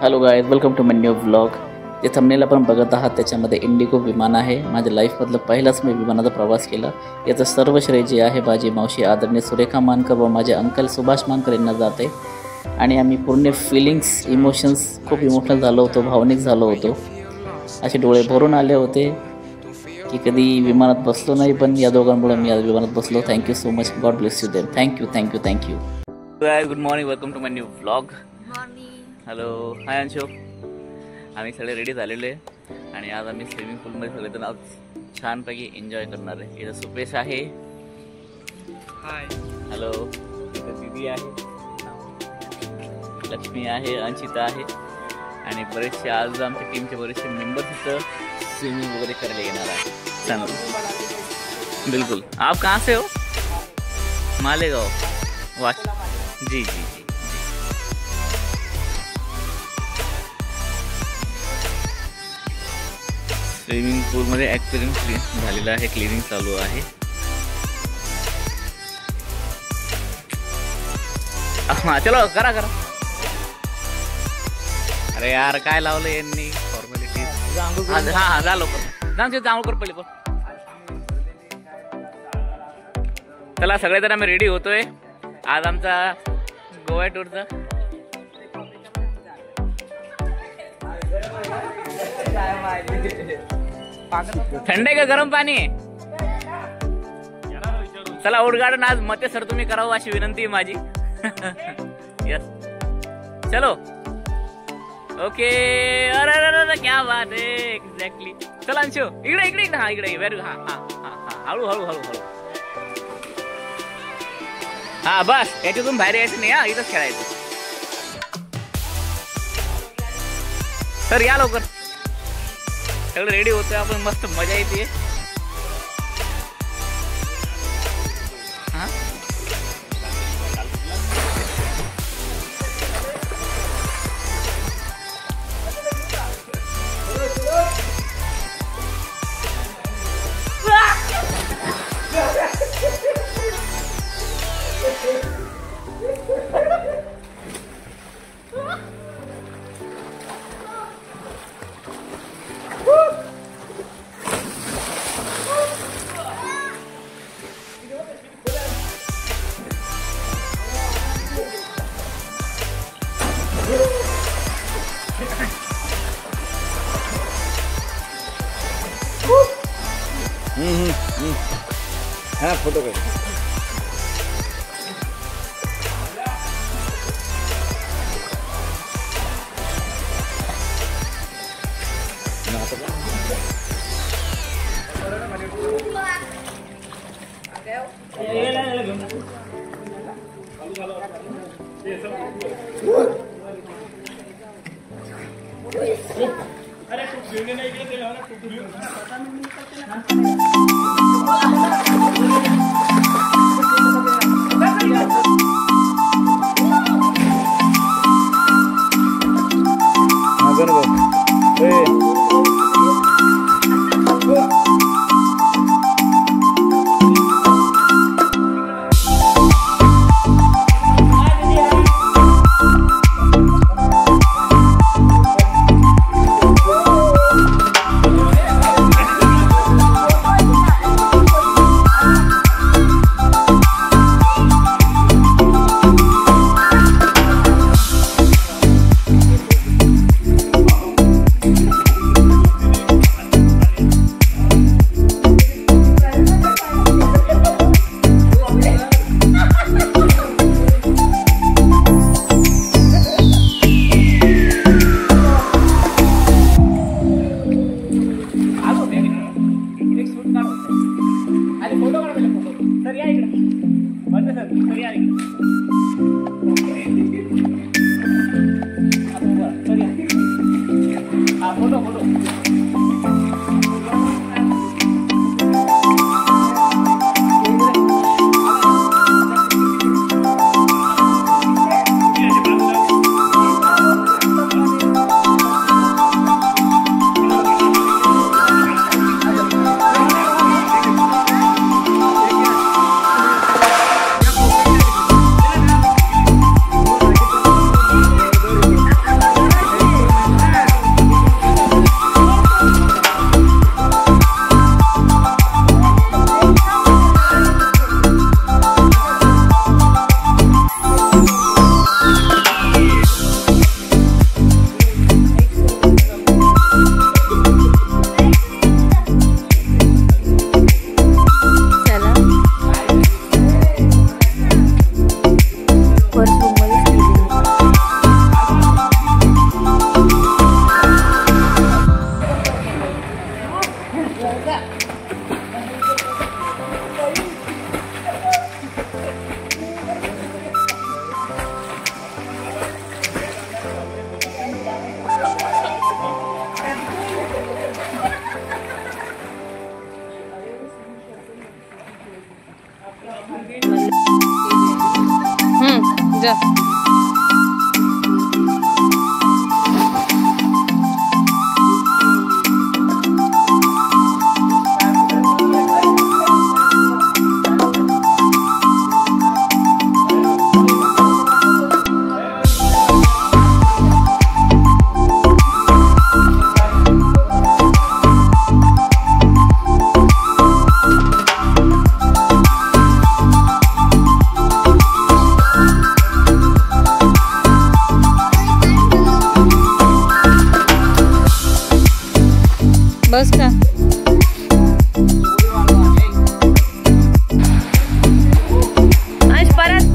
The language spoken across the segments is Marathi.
Hello guys, welcome to my new vlog. जे थंबनेल आपण बघत आहात त्याच्यामध्ये इंडिगो विमान आहे. माझ्या लाईफमधलं पहिलाच मी विमानाचा प्रवास केला. याचं सर्व श्रेय जे आहे माझी मावशी आदरणीय सुरेखा मानकर व माझे अंकल सुभाष मानकर यांना जाते. आणि आम्ही पूर्ण फिलिंग्स इमोशन्स खूप इमोशनल झालो होतो, भावनिक झालो होतो. असे डोळे भरून आले होते की कधी विमानात बसलो नाही, पण या दोघांमुळे मी आज विमानात बसलो. Thank you so much. God bless you them. Thank you thank you thank you. Good morning, welcome to my new vlog. Hello, hi Anshu. आम्ही सगळे रेडी झालेले आहे आणि आज आम्ही स्विमिंग पूलमध्ये सगळेजण आज छानपैकी एन्जॉय करणार आहे. इथं सुपेश आहे. हाय. हॅलो. इथं दीदी आहे, लक्ष्मी आहे, अंशिता आहे आणि बरेचसे आज आमच्या टीमचे बरेचसे मेंबर्स इथं स्विमिंग वगैरे करायला येणार आहे. चांगलं. बिल्कुल. आप कहाँ से हो? मालेगांव. वाच. जी जी जी. स्विमिंग पूलमध्ये ॲक्वेरियम झालेला आहे, क्लिनिंग चालू आहे. चलो करा करा. अरे यार, काय लावलं यांनी फॉर्मॅलिटी. हा जा लवकर, जांभूळ कर पहिले. चला सगळेजण आम्ही रेडी होतोय आज आमचा गोवा टूरचा. थंड आहे का गरम पाणी आहे? चला उडगाडून आज मते सर तुम्ही करावं अशी विनंती आहे माझी. यस, चलो. ओके. अरे अरे क्या बात आहे. एक्झॅक्टली. चला अंशू, इकडे इकडे इकडे. हा इकडे. व्हेरी. हा हा हा. हळू हळू हळू हळू. हा बस, याच्यातून बाहेर यायचं नाही. हा, इथंच खेळायचं. सर या लवकर. सगळं रेडी होतोय आपण, मस्त मजा येते. हाँ फोटो कर. जा. बस का आज परत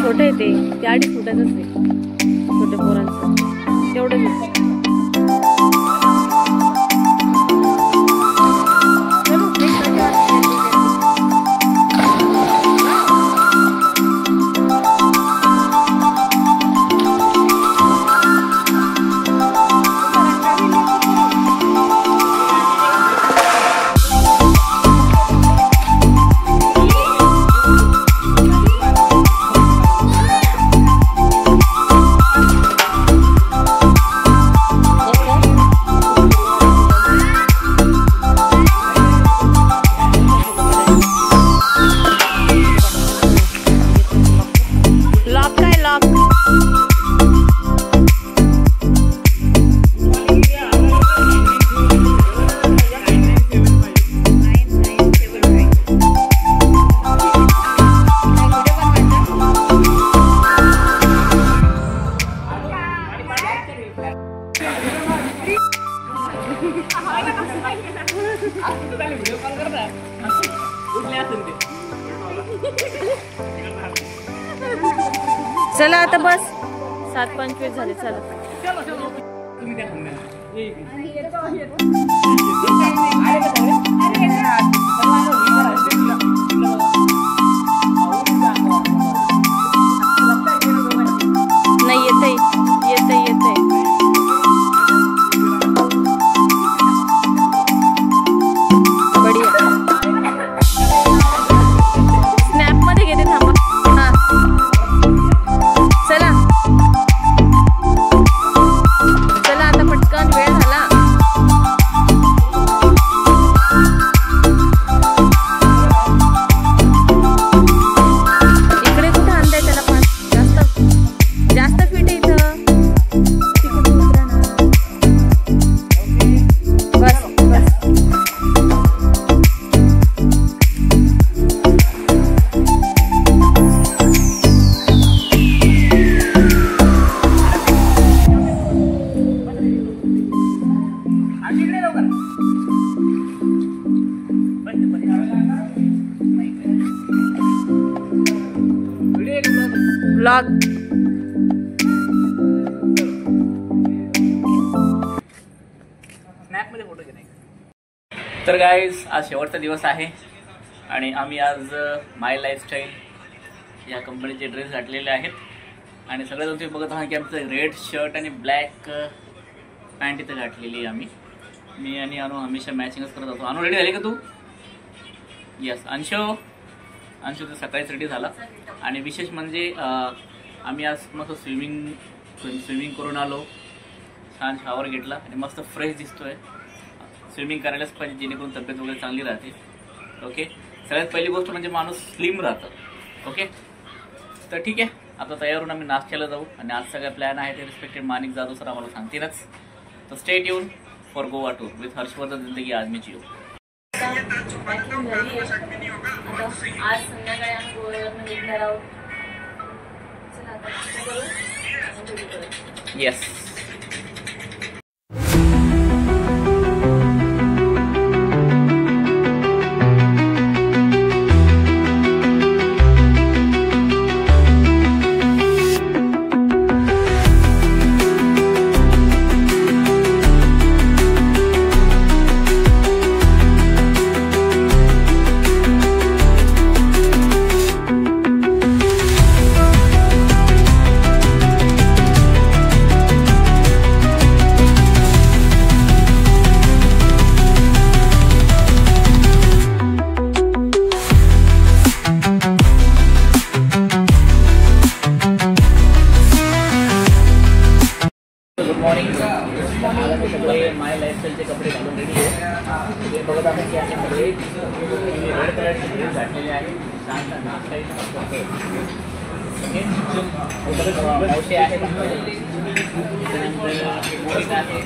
छोटे ते 2.5 फुटाचंच आहे छोटे पोरांचं तेवढंच. चला आता बस 7:25 झाले. चला नाही येतंय येतंय येतंय. स्नॅप मध्ये घेते थांबा. हा चला चला आता पटकन वेळ झाला. इकडे कुठं आणताय त्याला पान जास्त जास्त फिट आहे इथं. तिकडून उतरा ना. बस बस ब्लॉग. तर गाईज आज शेवटचा दिवस आहे आणि आम्ही आज माय लाईफस्टाईल या कंपनीचे ड्रेस घातलेले आहेत आणि सगळ्यात तुम्ही बघत आहात की आमचं रेड शर्ट आणि ब्लॅक पॅन्ट इथं घातलेली आहे आम्ही. मी आणि अनु हमेशा मॅचिंगच करत होतो. अनु रेडी झाली का तू? यस. अंशू तर सकाळीच रेडी झाला आणि विशेष म्हणजे आम्ही आज मस्त स्विमिंग करून आलो. छान शावर घेतला आणि मस्त फ्रेश दिसतोय. स्विमिंग करायलाच पाहिजे जेणेकरून तब्येत वगैरे चांगली राहते. ओके. सगळ्यात पहिली गोष्ट म्हणजे माणूस स्लिम राहतं. ओके. तर ठीक आहे आता तयार होऊन आम्ही नाश्त्याला जाऊ आणि आज सगळ्या प्लॅन आहे ते रिस्पेक्टेड माणिक जाधव सर आम्हाला सांगतीलच. तर stay tune for Goa tour with Harshvardhan जिंदगी आदमी जियो. आज संध्याकाळी आम्ही गोव्यावरून निघणार आहोत. येस. प्रकारचे ड्रेस घातलेले आहे. शांत नाश्ता मावशी आहे, मोनिक आहे,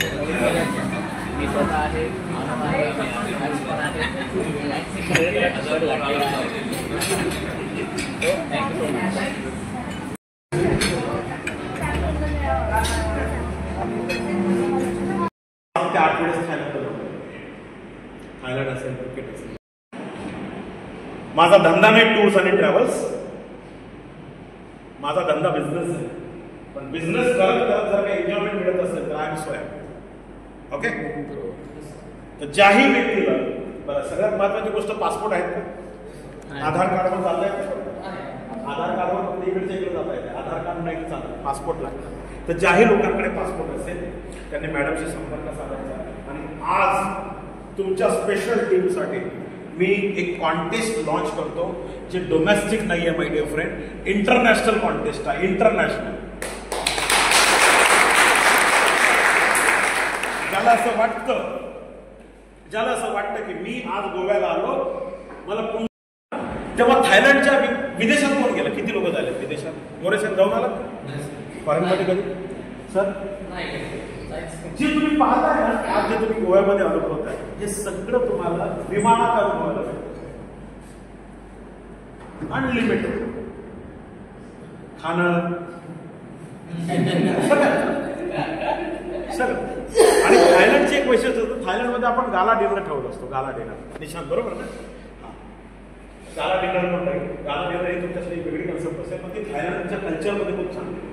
मी स्वतः आहे, थँक्यू सो मच. ते 8 वेळेस थायलंड असेल, क्रिकेट असेल. माझा धंदा नाही टूर्स आणि ट्रॅव्हल्स, माझा धंदा बिझनेस आहे. पण बिझनेस करत करत जर काही एन्जॉयमेंट मिळत असेल तर I am so happy. Okay, तर ज्याही व्यक्तीला बरं, सगळ्यात महत्वाची गोष्ट पासपोर्ट आहेत का? आधार कार्डवर चालत आहे. आधार कार्डवर फक्त इकडच्या इकडे जाता येते, आधार कार्ड नाही चालत, पासपोर्ट लागतं. तर ज्याही लोकांकडे पासपोर्ट असेल त्यांनी मॅडमशी संपर्क साधायचा. आणि आज तुमच्या स्पेशल टीमसाठी मी एक कॉन्टेस्ट लॉन्च करतो जे डोमेस्टिक नाही आहे my dear friend, international contest आहे. इंटरनॅशनल ज्याला असं वाटतं की मी आज गोव्याला आलो, मला तेव्हा थायलंडच्या विदेशात कोण गेलं? किती लोक झाले विदेशात? मोरेशात जाऊन आला फॉरेनमध्ये कधी? सर जे तुम्ही पाहताय ना, आज जे तुम्ही गोव्यामध्ये अनुभवताय, हे सगळं तुम्हाला विमानात अनुभवायला मिळतं. अनलिमिटेड खाणं सगळं. आणि थायलंडचे एक वैशिष्ट्य होतं, थायलंडमध्ये आपण गाला डिनर ठेवत असतो. गाला डिनर निशांत बरोबर ना? गाला डिनर पण नाही, गाला डिनर ही तुमच्यासाठी वेगळी कन्सेप्ट असेल, पण ती थायलंडच्या कल्चरमध्ये खूप चांगली.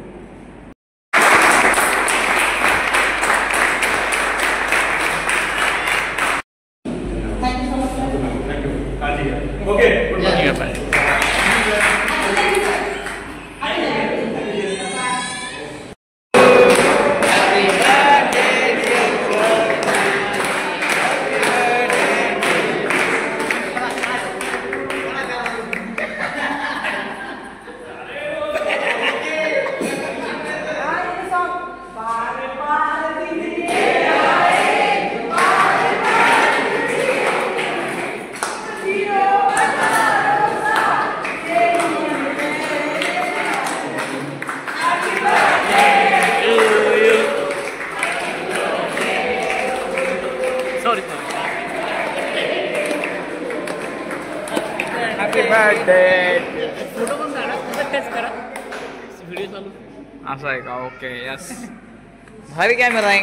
Okay, good morning. फोटो पण काढा, टच करा, व्हिडिओ चालू. असं आहे का? Okay, yes. भारी कॅमेरा आहे.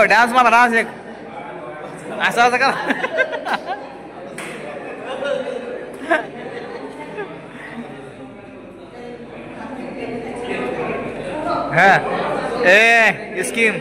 डान्स मला डान्स एक असं असं का? हा ए स्कीम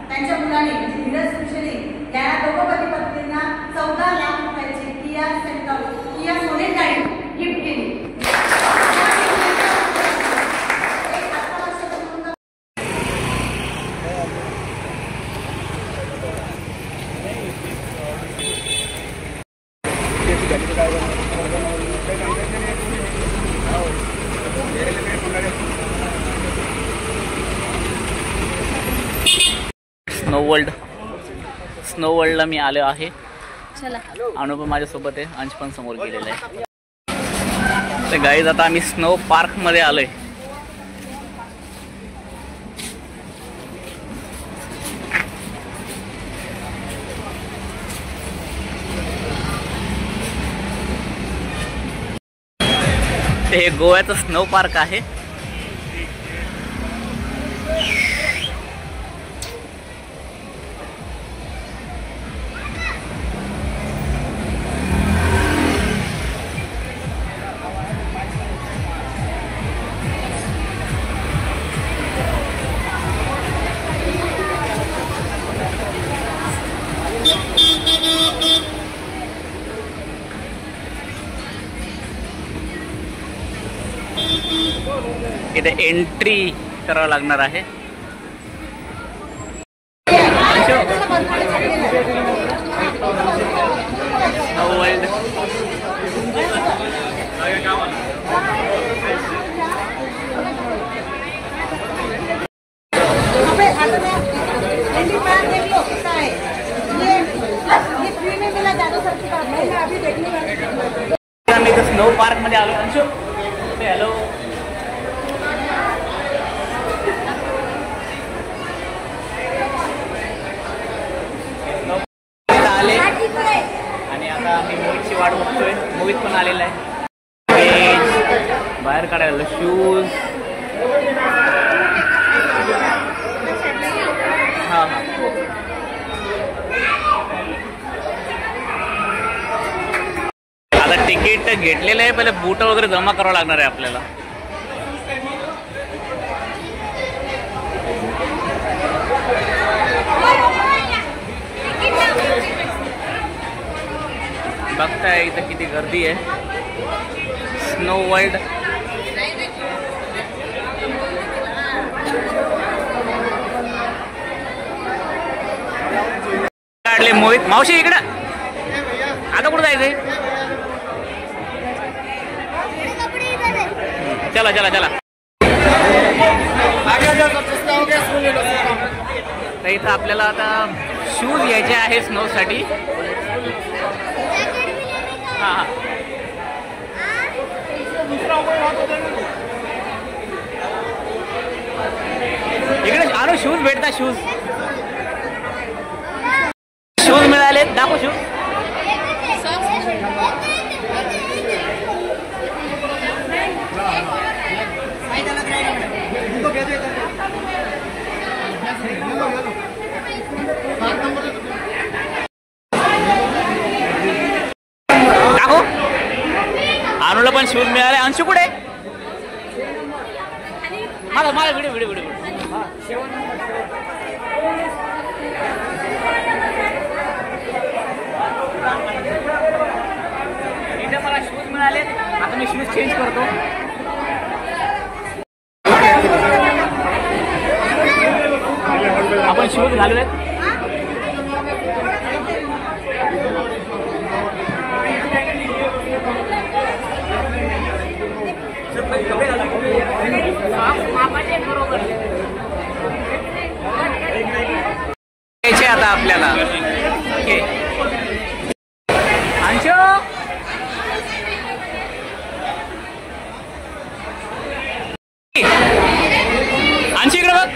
त्यांच्या मुलाने धीरज सुशेली या दोघोपती पत्नींना 14 लाख रुपयाची किया सेंटर किया सोनेट गाडी गिफ्ट केली. स्नो वर्ल्डला मी आलो आहे. चला, अनुभव माझ्यासोबत आहे, अंश पण समोर गेलेला आहे. तर गाईज आता आम्ही स्नो पार्क मध्ये आलोय. हे गोव्याचं स्नो पार्क आहे. एंट्री करावं लागणार आहे. वर्ल्ड स्नो पार्क मध्ये आलो. अंशु हॅलो. आले आणि आता आम्ही मोहितची वाट बघतोय. मोहित पण आलेला आहे. बाहेर काढायला शूज. हां हां आता तिकीट घेतलेलं आहे. पहिले बूट वगैरे जमा करावं लागणार आहे आपल्याला. बघताय इथं किती गर्दी आहे. स्नो वर्ल्ड काढले. मोहित मावशी इकडं. आता कुठं जायचंय? चला चला चला. तर इथं आपल्याला आता शूज घ्यायचे आहे स्नोसाठी. हां हां इकडे आलो. शूज भेटतात. शूज मिळाले. दाखव शूज. दाखव. अनुला पण शूज मिळाले. अंशू कुठे? मला मला व्हिडिओ व्हिडिओ व्हिडिओ इथे मला शूज मिळाले. आता मी शूज चेंज करतो. आपण शूज घालूयात. घ्यायचे आता आपल्याला. ओके अंशू. अंशू इकडे बघ.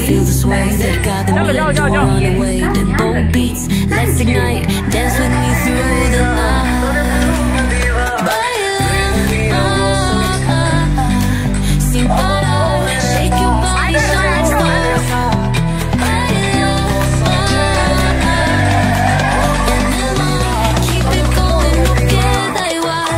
feel the sway. Cerca de mí, don't run away. Tempo beats, let's ignite. Dance with me through the night. Sin parar, shake your body, shine like stars. Baila, en el mar, keep it going, no queda igual.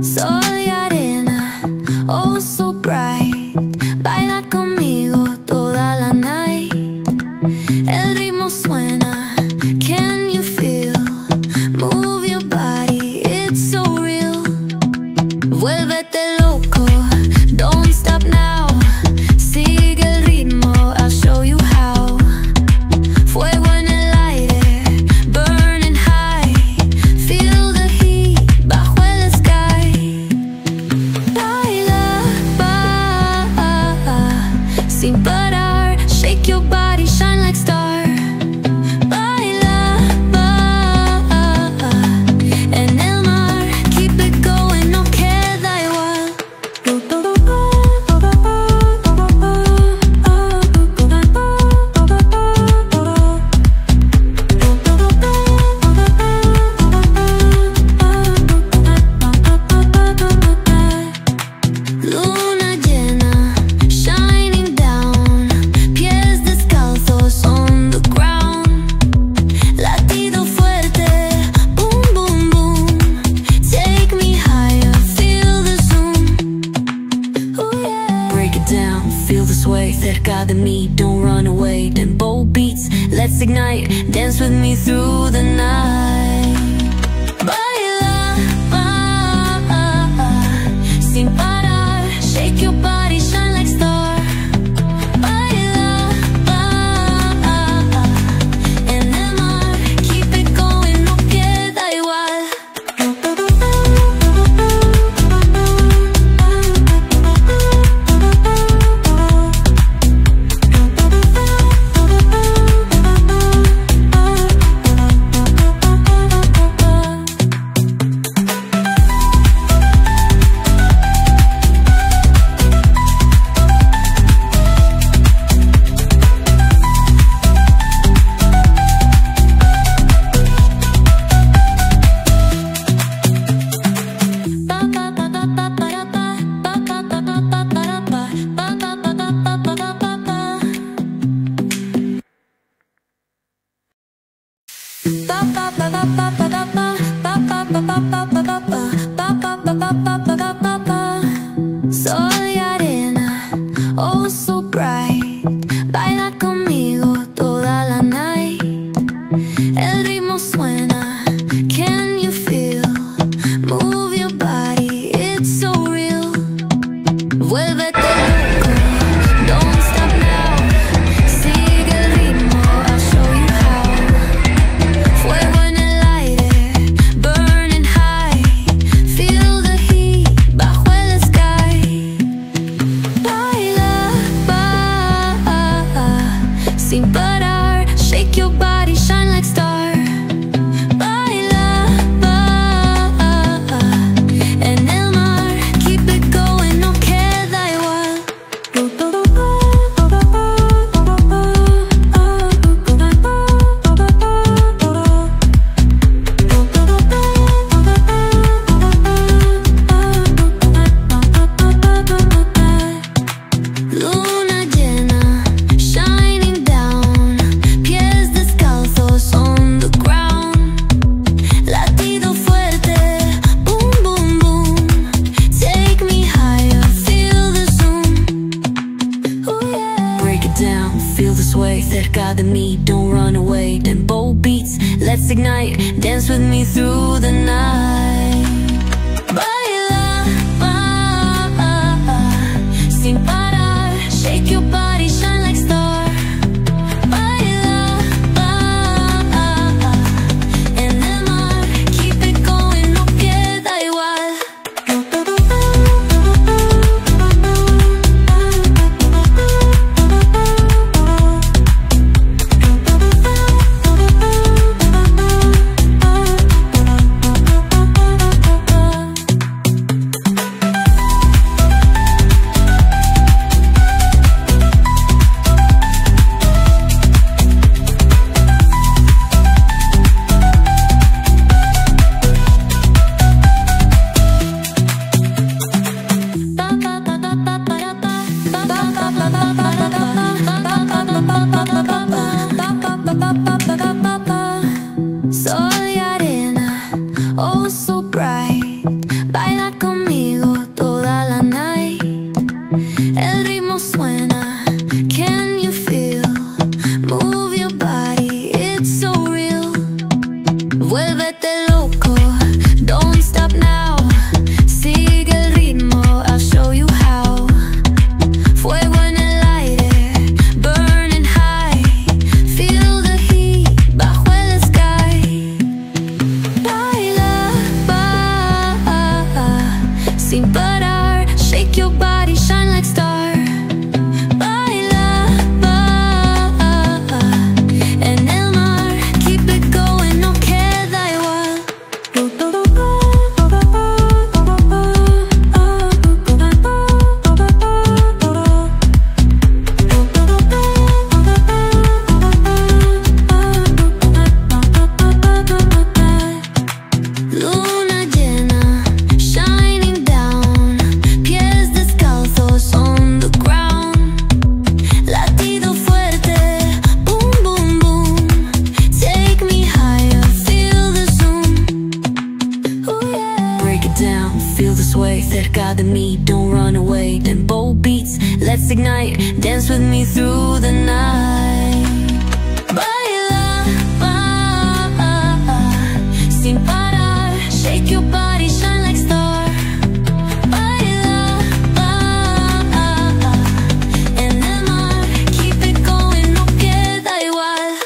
Sol y arena, oh so bright. Baila conmigo toda la night. El ritmo suena, can you feel? Move your body, it's so real. Vuélvete loco, don't stop now. Sigue el ritmo, I'll show you how. Fuego en el aire, burning high. Feel the heat bajo el sky. Baila, sin parar. Shake your body, shine like star. Baila, en el mar. Keep it going, no queda igual. Luna llena, shining down. Pies descalzos on the ground. Latido fuerte, boom, boom, boom. Take me higher, feel the zoom. Oh yeah. Break it down, feel the sway. Cerca de mí, don't run away. Tempo beats, let's ignite. Dance with me through the night. Baila, sin parar. Shake your body, shine like star. Baila, en el mar. Keep it going, no queda igual. Sol y arena, oh so bright. Baila conmigo toda la night. El ritmo suena, can you feel? Move your body, it's so real. Vuélvete loco, don't stop now. Sigue el ritmo, I'll show you how. Fuego en el aire, burning high. Feel the heat bajo el sky. cerca de mí, don't run away. Then bold beats, let's ignite, dance with me through the night. Baila, sin parar, shake your body, shine like star. Baila, en el mar, keep it going, no queda igual. Sol y arena, oh so bright, baila conmigo toda la night. El ritmo suena, can you feel? Move your body, it's so real. Vuélvete loco, don't stop now. Sigue el ritmo, I'll show you how. Fuego en el aire, burning high. Feel the heat bajo el sky. Baila, sin parar. Shake your body, shine like star. Baila, en el mar. Keep it going, no queda igual. Luna llena, shining down, pies descalzos on the ground. Latido fuerte, boom, boom, boom. Take me higher, feel the zoom. Oh yeah. Break it down, feel the sway, cerca de mí, don't run away. Then bold beats, let's ignite, dance with me through the night. Baila, sin parar, shake your body, shine like star. Baila, en el mar, keep it going, no queda igual.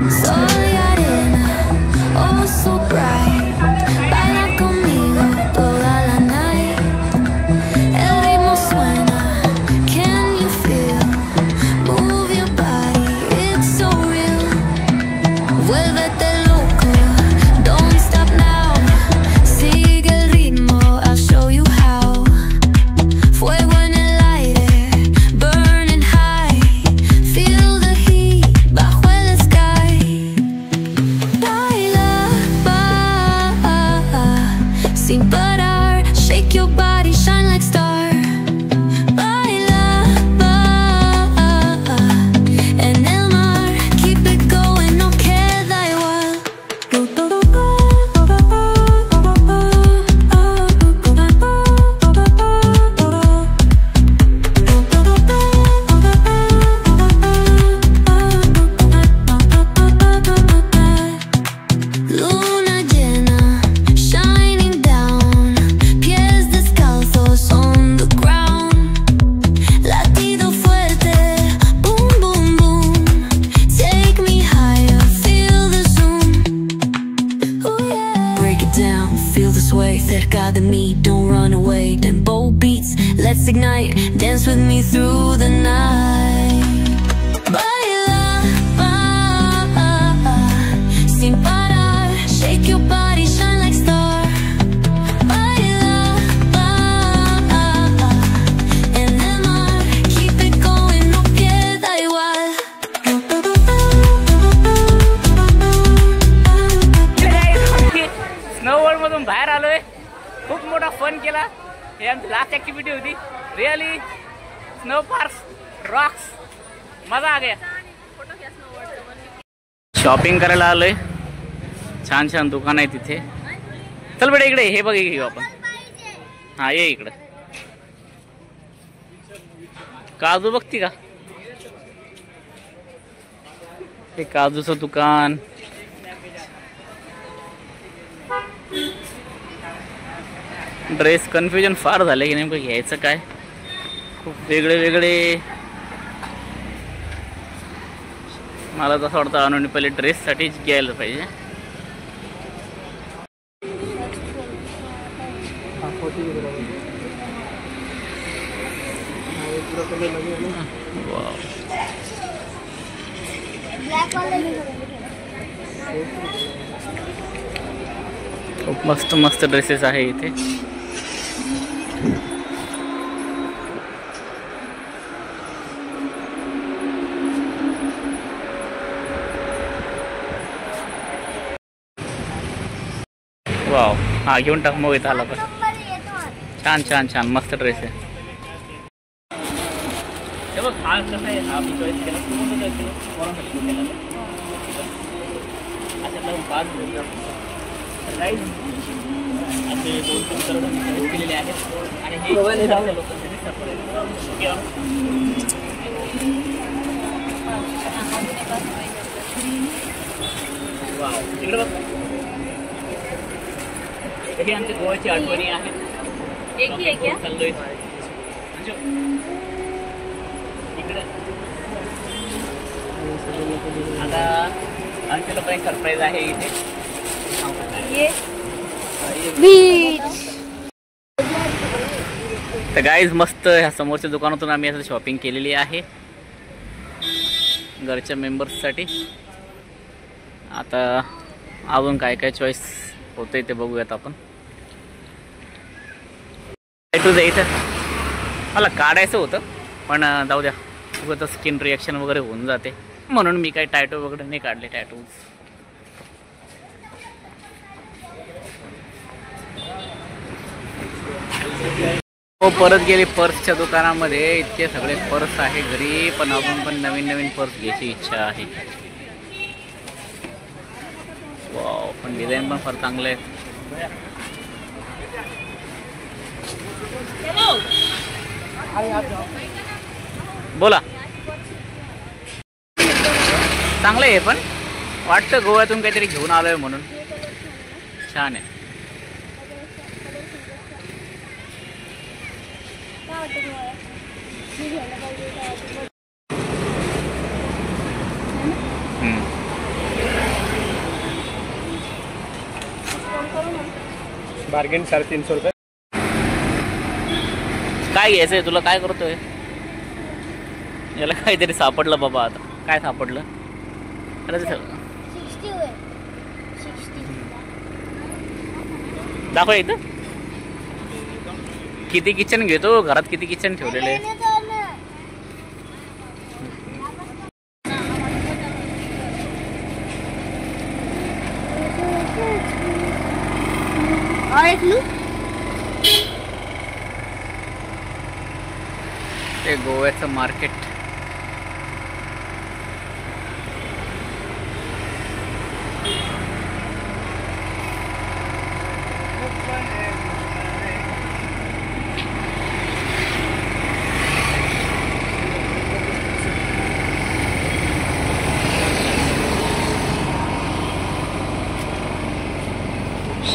Sol y arena, oh so bright, baila conmigo toda la night. El ritmo suena, can you feel? Move your body, it's so real. Vuélvete loco, don't stop now. Sigue el ritmo, I'll show you how. Fuego en el aire, burning high. Feel the heat bajo el sky. Baila, sin parar. Shake your body, shine like star. Baila, en el mar. Keep it going, no queda igual. Luna llena, shining down, pies descalzos on the ground. Latido fuerte, boom, boom, boom. Take me higher, feel the zoom. Oh yeah. Break it down, feel the sway, cerca de mí, don't run away. Then bold beats, let's ignite, dance with me through the night. Last activity होती रिअली स्नो पार्क्स रॉक्स मजा आ गया. शॉपिंग करायला आलोय. छान छान दुकान आहे तिथे. चल बेटा इकडे हे बघ घेऊ आपण. हा ये इकडे. काजू बघती का? हे काजूचं दुकान. ड्रेस कन्फ्युजन फार झालं की नेमकं घ्यायचं काय. खूप वेगळे वेगळे. मला तसं वाटतं आणून पहिले ड्रेससाठीच घ्यायला पाहिजे. खूप मस्त मस्त ड्रेसेस आहे इथे. वाव हा घेऊन टाक मग इथं आला पण. छान छान छान मस्त ड्रेस आहे. हे बघ हा कसा आहे. हा मी चॉईस केला. तू कोणता चॉईस केला? कोणासाठी केला? अच्छा पाच राईस असे 2-3 करोड चॉईस केलेले आहेत. आणि हे लोकांसाठी वाव इकडे बघ. हे आमच्या गोव्याची आठवणी आहेत. चाललोय इकडे. आता आमच्या लोकांनी सरप्राईज आहे इथे. तर गाईज मस्त ह्या समोरच्या दुकानातून आम्ही असं शॉपिंग केलेली आहे घरच्या मेंबर्ससाठी. आता अजून काय काय चॉईस होतंय ते बघूयात आपण. टॅटूज इथं मला काढायचं होतं पण जाऊ द्या. उगाच स्किन रिॲक्शन वगैरे होऊन जाते म्हणून मी काही टॅटू वगैरे नाही काढले. टॅटूज हो परत गेले पर्सच्या दुकानामध्ये. इतके सगळे पर्स आहे घरी पण अजून पण नवीन नवीन पर्स घ्यायची इच्छा आहे. वाव पण डिझाईन पण फार चांगले आहेत. बोला चांगलं आहे पण वाटतं गोव्यातून काहीतरी घेऊन आलोय म्हणून. छान आहे. बार्गेन 350 रुपये. काय घ्यायचंय तुला? काय करतोय? याला काहीतरी सापडलं बाबा. आता काय सापडलं? दाखव इथं. किती किचन घेतो? घरात किती किचन ठेवलेले? ते गोव्याचं मार्केट.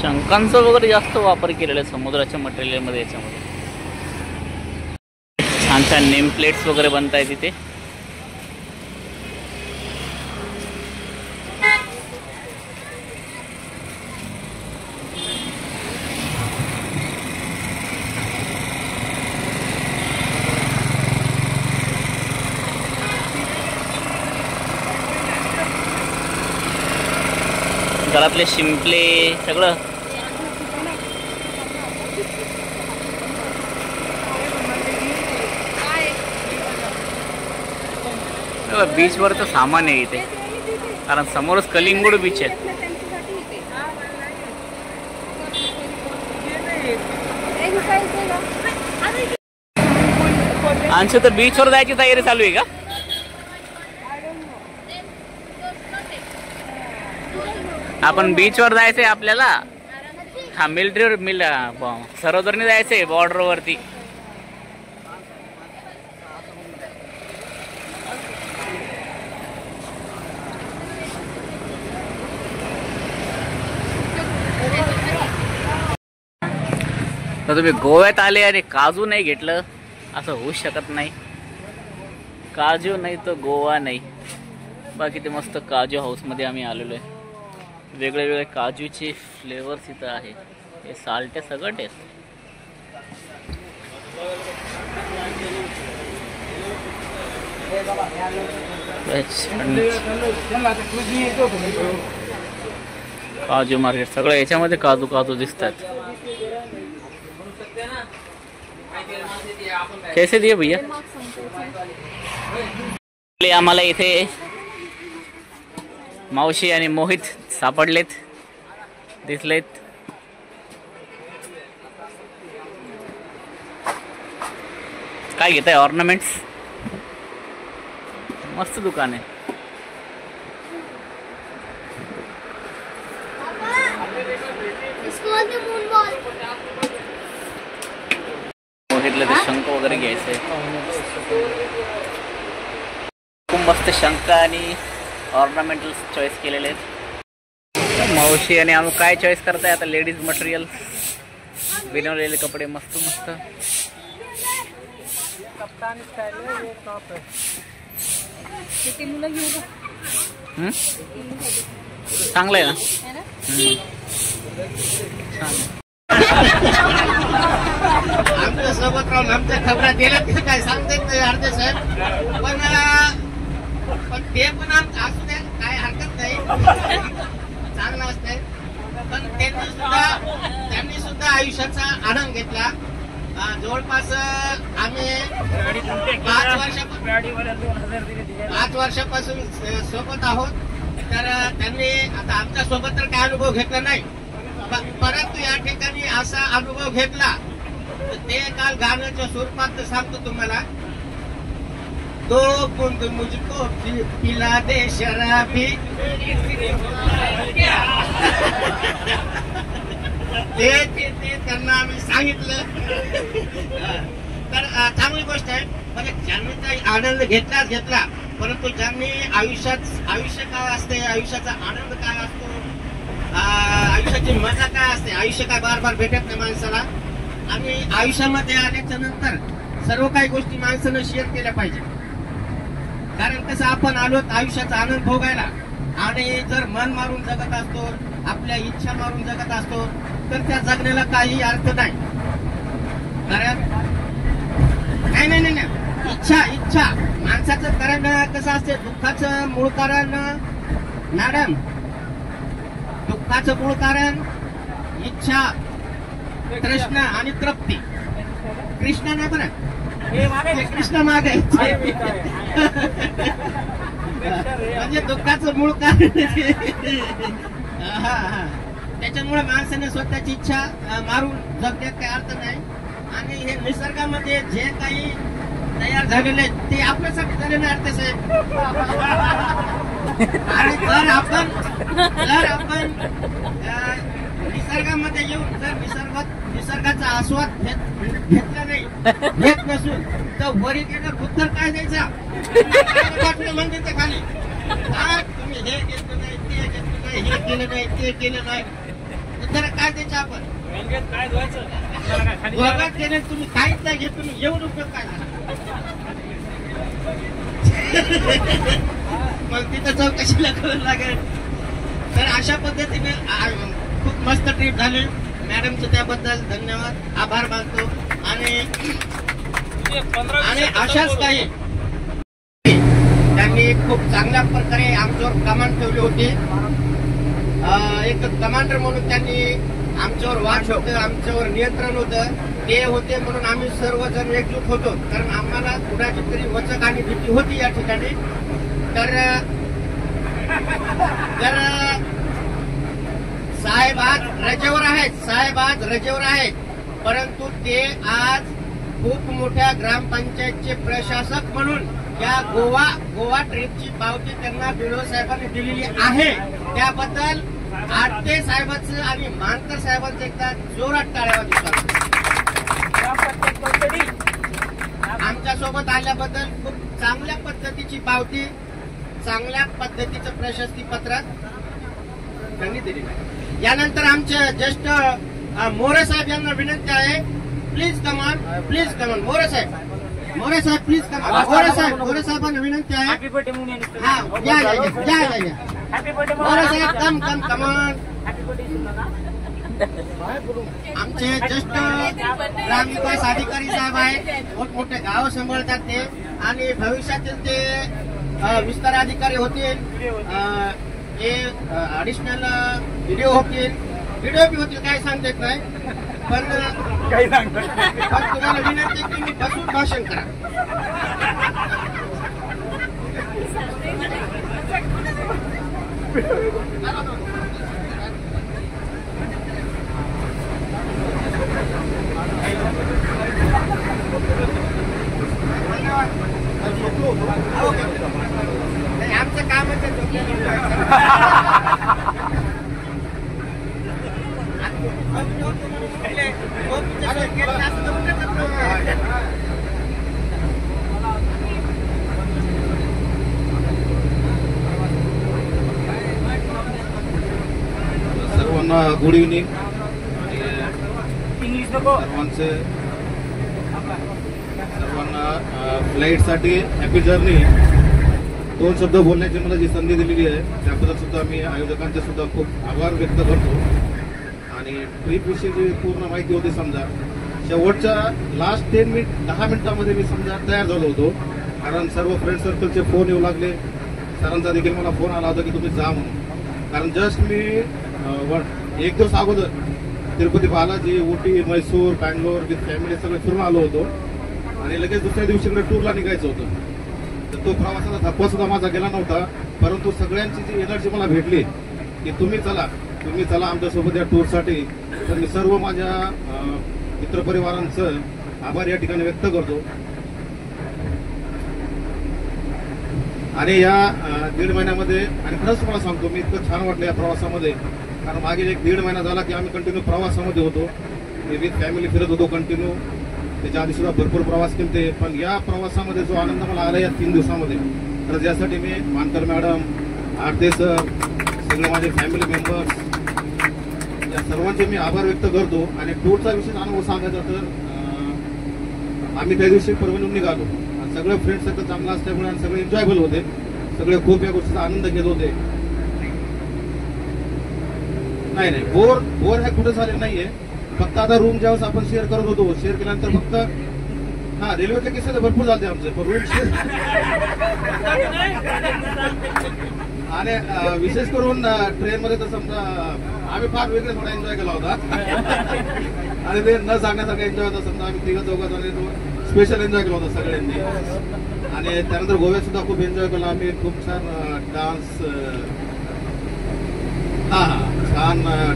शंकांचा वगैरे जास्त वापर केलेला आहे समुद्राच्या मटेरियलमध्ये. याच्यामध्ये छान छान नेम प्लेट्स वगैरे बनत आहेत तिथे. घरातले शिंपले सगळं. बीचवरचं सामान आहे इथे कारण समोरच कलिंगूड बीच आहे. अंशू तर बीचवर जायची तयारी चालू आहे का? आपण बीचवर जायचंय आपल्याला. हा मिलिटरी सरोवरने जायचंय बॉर्डर वरती. तर तुम्ही गोव्यात आले आणि काजू नाही घेतलं असं होऊच शकत नाही. काजू नाही तर गोवा नाही. बाकी ते मस्त काजू हाऊसमध्ये आम्ही आलेलो आहे. वेगळे वेगळे काजूचे फ्लेवर्स इथं आहे. हे साल्ट सगळं टेस्ट. काजू मार्केट सगळं याच्यामध्ये काजू काजू दिसतात. कैसे दिए भैया? आम्हाला इथे मावशी आणि मोहित सापडलेत, दिसलेत. काय घेताय? ऑर्नामेंट्स. मस्त दुकान आहे. मोहितला ते शंख वगैरे घ्यायचंय. खूप मस्त शंख आणि ऑर्नामेंटल चॉईस केलेले आहेत. मावशी आणि आम्ही काय चॉईस करताय आता? लेडीज मटेरियल बनवलेले कपडे मस्त मस्त. चांगलं आहे ना? आमच्या सोबत राहून आमच्या खबरा दिल्या काय सांगते अर्धे साहेब. पण ते पण असू द्या, काय हरकत नाही, चांगलं असतंय. पण त्यांनी सुद्धा आयुष्याचा आनंद घेतला. जवळपास आम्ही 5 वर्षापासून सोबत आहोत. तर त्यांनी आता आमच्या सोबत तर काय अनुभव घेतला नाही, परंतु या ठिकाणी असा अनुभव घेतला. ते काल गाण्याच्या स्वरूपात सांगतो तुम्हाला. दो बूंद मुझको पिला दे शराबी. ते त्यांना आम्ही सांगितलं. तर चांगली गोष्ट आहे. म्हणजे ज्यांनी काही आनंद घेतला, परंतु ज्यांनी आयुष्य काय असते, आयुष्याचा आनंद काय असतो, आयुष्याची मजा काय असते, आयुष्य काय बार बार भेटत नाही माणसाला. आणि आयुष्यामध्ये आल्याच्या नंतर सर्व काही गोष्टी माणसानं शेअर केल्या पाहिजे. कारण कसं आपण आलो आयुष्याचा आनंद भोगायला, आणि जर मन मारून जगत असतो, आपल्या इच्छा मारून जगत असतो, तर त्या जगण्याला काही अर्थ नाही. कारण नाही इच्छा माणसाचं कारण कसं असते. दुःखाचं मूळ कारण मॅडम, दुःखाचं मूळ कारण इच्छा, तृष्णा आणि तृप्ती. कृष्ण नाही बरं, कृष्ण मागे म्हणजे दुःखाचं मूळ कारण. त्याच्यामुळे माणसाने स्वतःची इच्छा मारून जगण्यात काही अर्थ नाही. आणि हे निसर्गामध्ये जे काही तयार झालेले ते आपल्यासाठी झालेले अर्थ साहेब. आणि जर आपण निसर्गामध्ये येऊन जर निसर्गाचा आस्वाद घेतला नाही, घेत नसून, तर वरी गेल्यावर उत्तर काय द्यायचा? म्हणजे ते खाली तुम्ही हे घेतलं नाही, ते घेतलं नाही, हे केलं नाही, ते केलं नाही, उत्तर काय द्यायचं आपण? वर्गात गेले तुम्ही काहीच नाही घेत, तुम्ही येऊन उपयोग काय झाला? मग तिथं चौकशीला करावं लागेल. तर अशा पद्धतीने खूप मस्त ट्रिप झाली. मॅडमचं त्याबद्दल धन्यवाद, आभार मानतो. आणि अशाच काही त्यांनी खूप चांगल्या प्रकारे आमच्यावर कमांड ठेवली होती. एक कमांडर म्हणून त्यांनी आमच्यावर वाच होतं, आमच्यावर नियंत्रण होतं. ते होते म्हणून आम्ही सर्वजण एकजूट होतो. कारण आम्हाला कुणाची तरी वचक आणि भीती होती या ठिकाणी. तर साहेब आज रजेवर आहेत, परंतु ते आज खूप मोठ्या ग्रामपंचायतचे प्रशासक म्हणून या गोवा ट्रिपची पावती त्यांना बिडो साहेबांनी दिलेली आहे. त्याबद्दल आडते साहेबांचं आणि मानकर साहेबांचं एकदा जोरात टाळ्या वाजवा. आमच्या सोबत आल्याबद्दल खूप चांगल्या पद्धतीची पावती, चांगल्या पद्धतीचं प्रशस्ती पत्र त्यांनी दिलेलं आहे. यानंतर आमचे ज्येष्ठ मोरे साहेब यांना विनंती आहे, प्लीज कमान मोरे साहेब प्लीज कमान. मोरे साहेबांना विनंती आहे. हा या मोरे साहेब कमान. आमचे ज्येष्ठ ग्रामविकास अधिकारी साहेब आहेत, मोठमोठे गाव सांभाळतात ते आणि भविष्यातील ते विस्तार अधिकारी होतील, हे ऍडिशनल व्हिडिओ बी होतील, काय सांगता येत नाही. पण तुम्हाला विनंती की मी बसून भाषण करा. आमचं कामच सर्वांना गुड इव्हनिंग. सर्वांना फ्लाईटसाठी हॅपी जर्नी. 2 शब्द बोलण्याची मला जी संधी दिलेली आहे त्याबद्दल सुद्धा मी आयोजकांचे सुद्धा खूप आभार व्यक्त करतो. आणि ट्रिप विषयी जी पूर्ण माहिती होती, समजा शेवटच्या लास्ट 10 मिनिटांमध्ये मी समजा तयार झालो होतो, कारण सर्व फ्रेंड सर्कलचे फोन येऊ लागले. सरांचा देखील मला फोन आला होता की तुम्ही जा म्हणून. कारण जस्ट मी 1 दिवस अगोदर तिरुपती बालाजी, उटी, मैसूर, बँगलोर विथ फॅमिली सगळं फिरून आलो होतो आणि लगेच दुसऱ्या दिवशीकडे टूरला निघायचं होतं. तर तो प्रवासाचा थकवा सुद्धा माझा गेला नव्हता, परंतु सगळ्यांची जी एनर्जी मला भेटली की तुम्ही चला आमच्यासोबत या टूरसाठी, तर मी सर्व माझ्या मित्रपरिवारांचं आभार या ठिकाणी व्यक्त करतो. आणि या 1.5 महिन्यामध्ये, आणि खरंच तुम्हाला सांगतो मी इतकं छान वाटलं या प्रवासामध्ये, कारण मागे 1.5 महिना झाला की आम्ही कंटिन्यू प्रवासामध्ये होतो. मी विथ फॅमिली फिरत होतो कंटिन्यू. त्याच्या आधी सुद्धा भरपूर प्रवास केले, पण या प्रवासामध्ये जो आनंद मला आला या 3 दिवसामध्ये, तर यासाठी मी मानकर मॅडम, आरते सर, सगळे माझे फॅमिली मेंबर्स या सर्वांचे मी आभार व्यक्त करतो. आणि टूरचा विशेष अनुभव सांगायचा तर आम्ही त्या दिवशी परभणीहून निघालो. सगळे फ्रेंड सर्कल चांगला असल्यामुळे आणि सगळे एन्जॉयबल होते, सगळे खूप या गोष्टीचा आनंद घेत होते. नाही बोर हे कुठे झाले नाहीये. फक्त आता रूम ज्यावेळेस आपण शेअर करत होतो, शेअर केल्यानंतर फक्त रेल्वेचे किस्से तर भरपूर झाले आमचे, पण रूम शेअर आणि विशेष करून ट्रेनमध्ये तर समजा आम्ही फार वेगळे थोडा एन्जॉय केला होता. आणि ते न सांगण्यासारखं एन्जॉय होता. समजा आम्ही 3-4 स्पेशल एन्जॉय केला होता सगळ्यांनी. आणि त्यानंतर गोव्यात सुद्धा खूप एन्जॉय केला आम्ही. खूप छान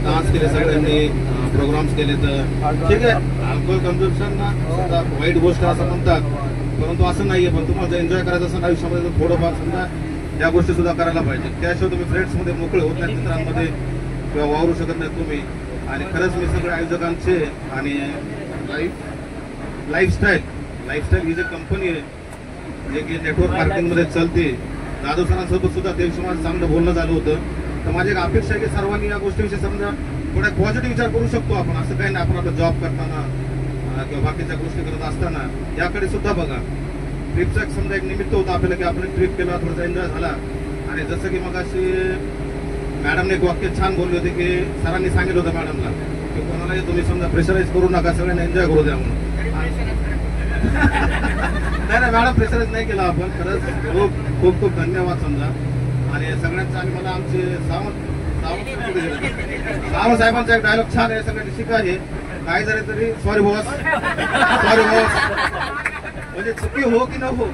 डान्स केले सगळ्यांनी, प्रोग्राम्स केले. तर ठीक आहे, अल्कोहोल कन्झम्पशन सुद्धा वाईट गोष्ट असं म्हणतात, परंतु असं नाहीये. पण तुम्हाला जर एन्जॉय करायचं असेल आयुष्यामध्ये तर थोडंफार समजा या गोष्टी सुद्धा करायला पाहिजे. त्याशिवाय तुम्ही फ्रेंड्समध्ये मोकळे होत नाही, मित्रांमध्ये किंवा वावरू शकत नाही तुम्ही. आणि खरंच मी सगळे आयोजकांचे आणि लाईफस्टाईल ही जी कंपनी आहे जे की नेटवर्क मार्केटिंगमध्ये चलते, जाधव सरांसोबत सुद्धा त्या दिवशी माझं चांगलं बोलणं झालं होतं. तर माझी एक अपेक्षा आहे की सर्वांनी या गोष्टीविषयी समजा थोडा पॉझिटिव्ह विचार करू शकतो आपण. असं काही नाही, आपण आता जॉब करताना किंवा बाकीच्या गोष्टी करत असताना याकडे सुद्धा बघा. ट्रिपचा समजा एक निमित्त होतं आपल्याला की आपण ट्रिप केला, थोडासा एन्जॉय झाला. आणि जसं की मग अशी मॅडमने एक वाक्य छान बोलले होते की सरांनी सांगितलं होतं मॅडमला की कोणालाही तुम्ही समजा प्रेशराईज करू नका, सगळ्यांना एन्जॉय करू द्या म्हणून. नाही मॅडम, प्रेशराईज नाही केला आपण. खरंच खूप खूप धन्यवाद समजा. आणि सगळ्यांचं आणि मला आमचे सावंत साहेबांचा एक डायलॉग छान आहे, सगळ्यांनी शिका. हे काय झाले तरी सॉरी बॉस म्हणजे चुकी हो की न हो,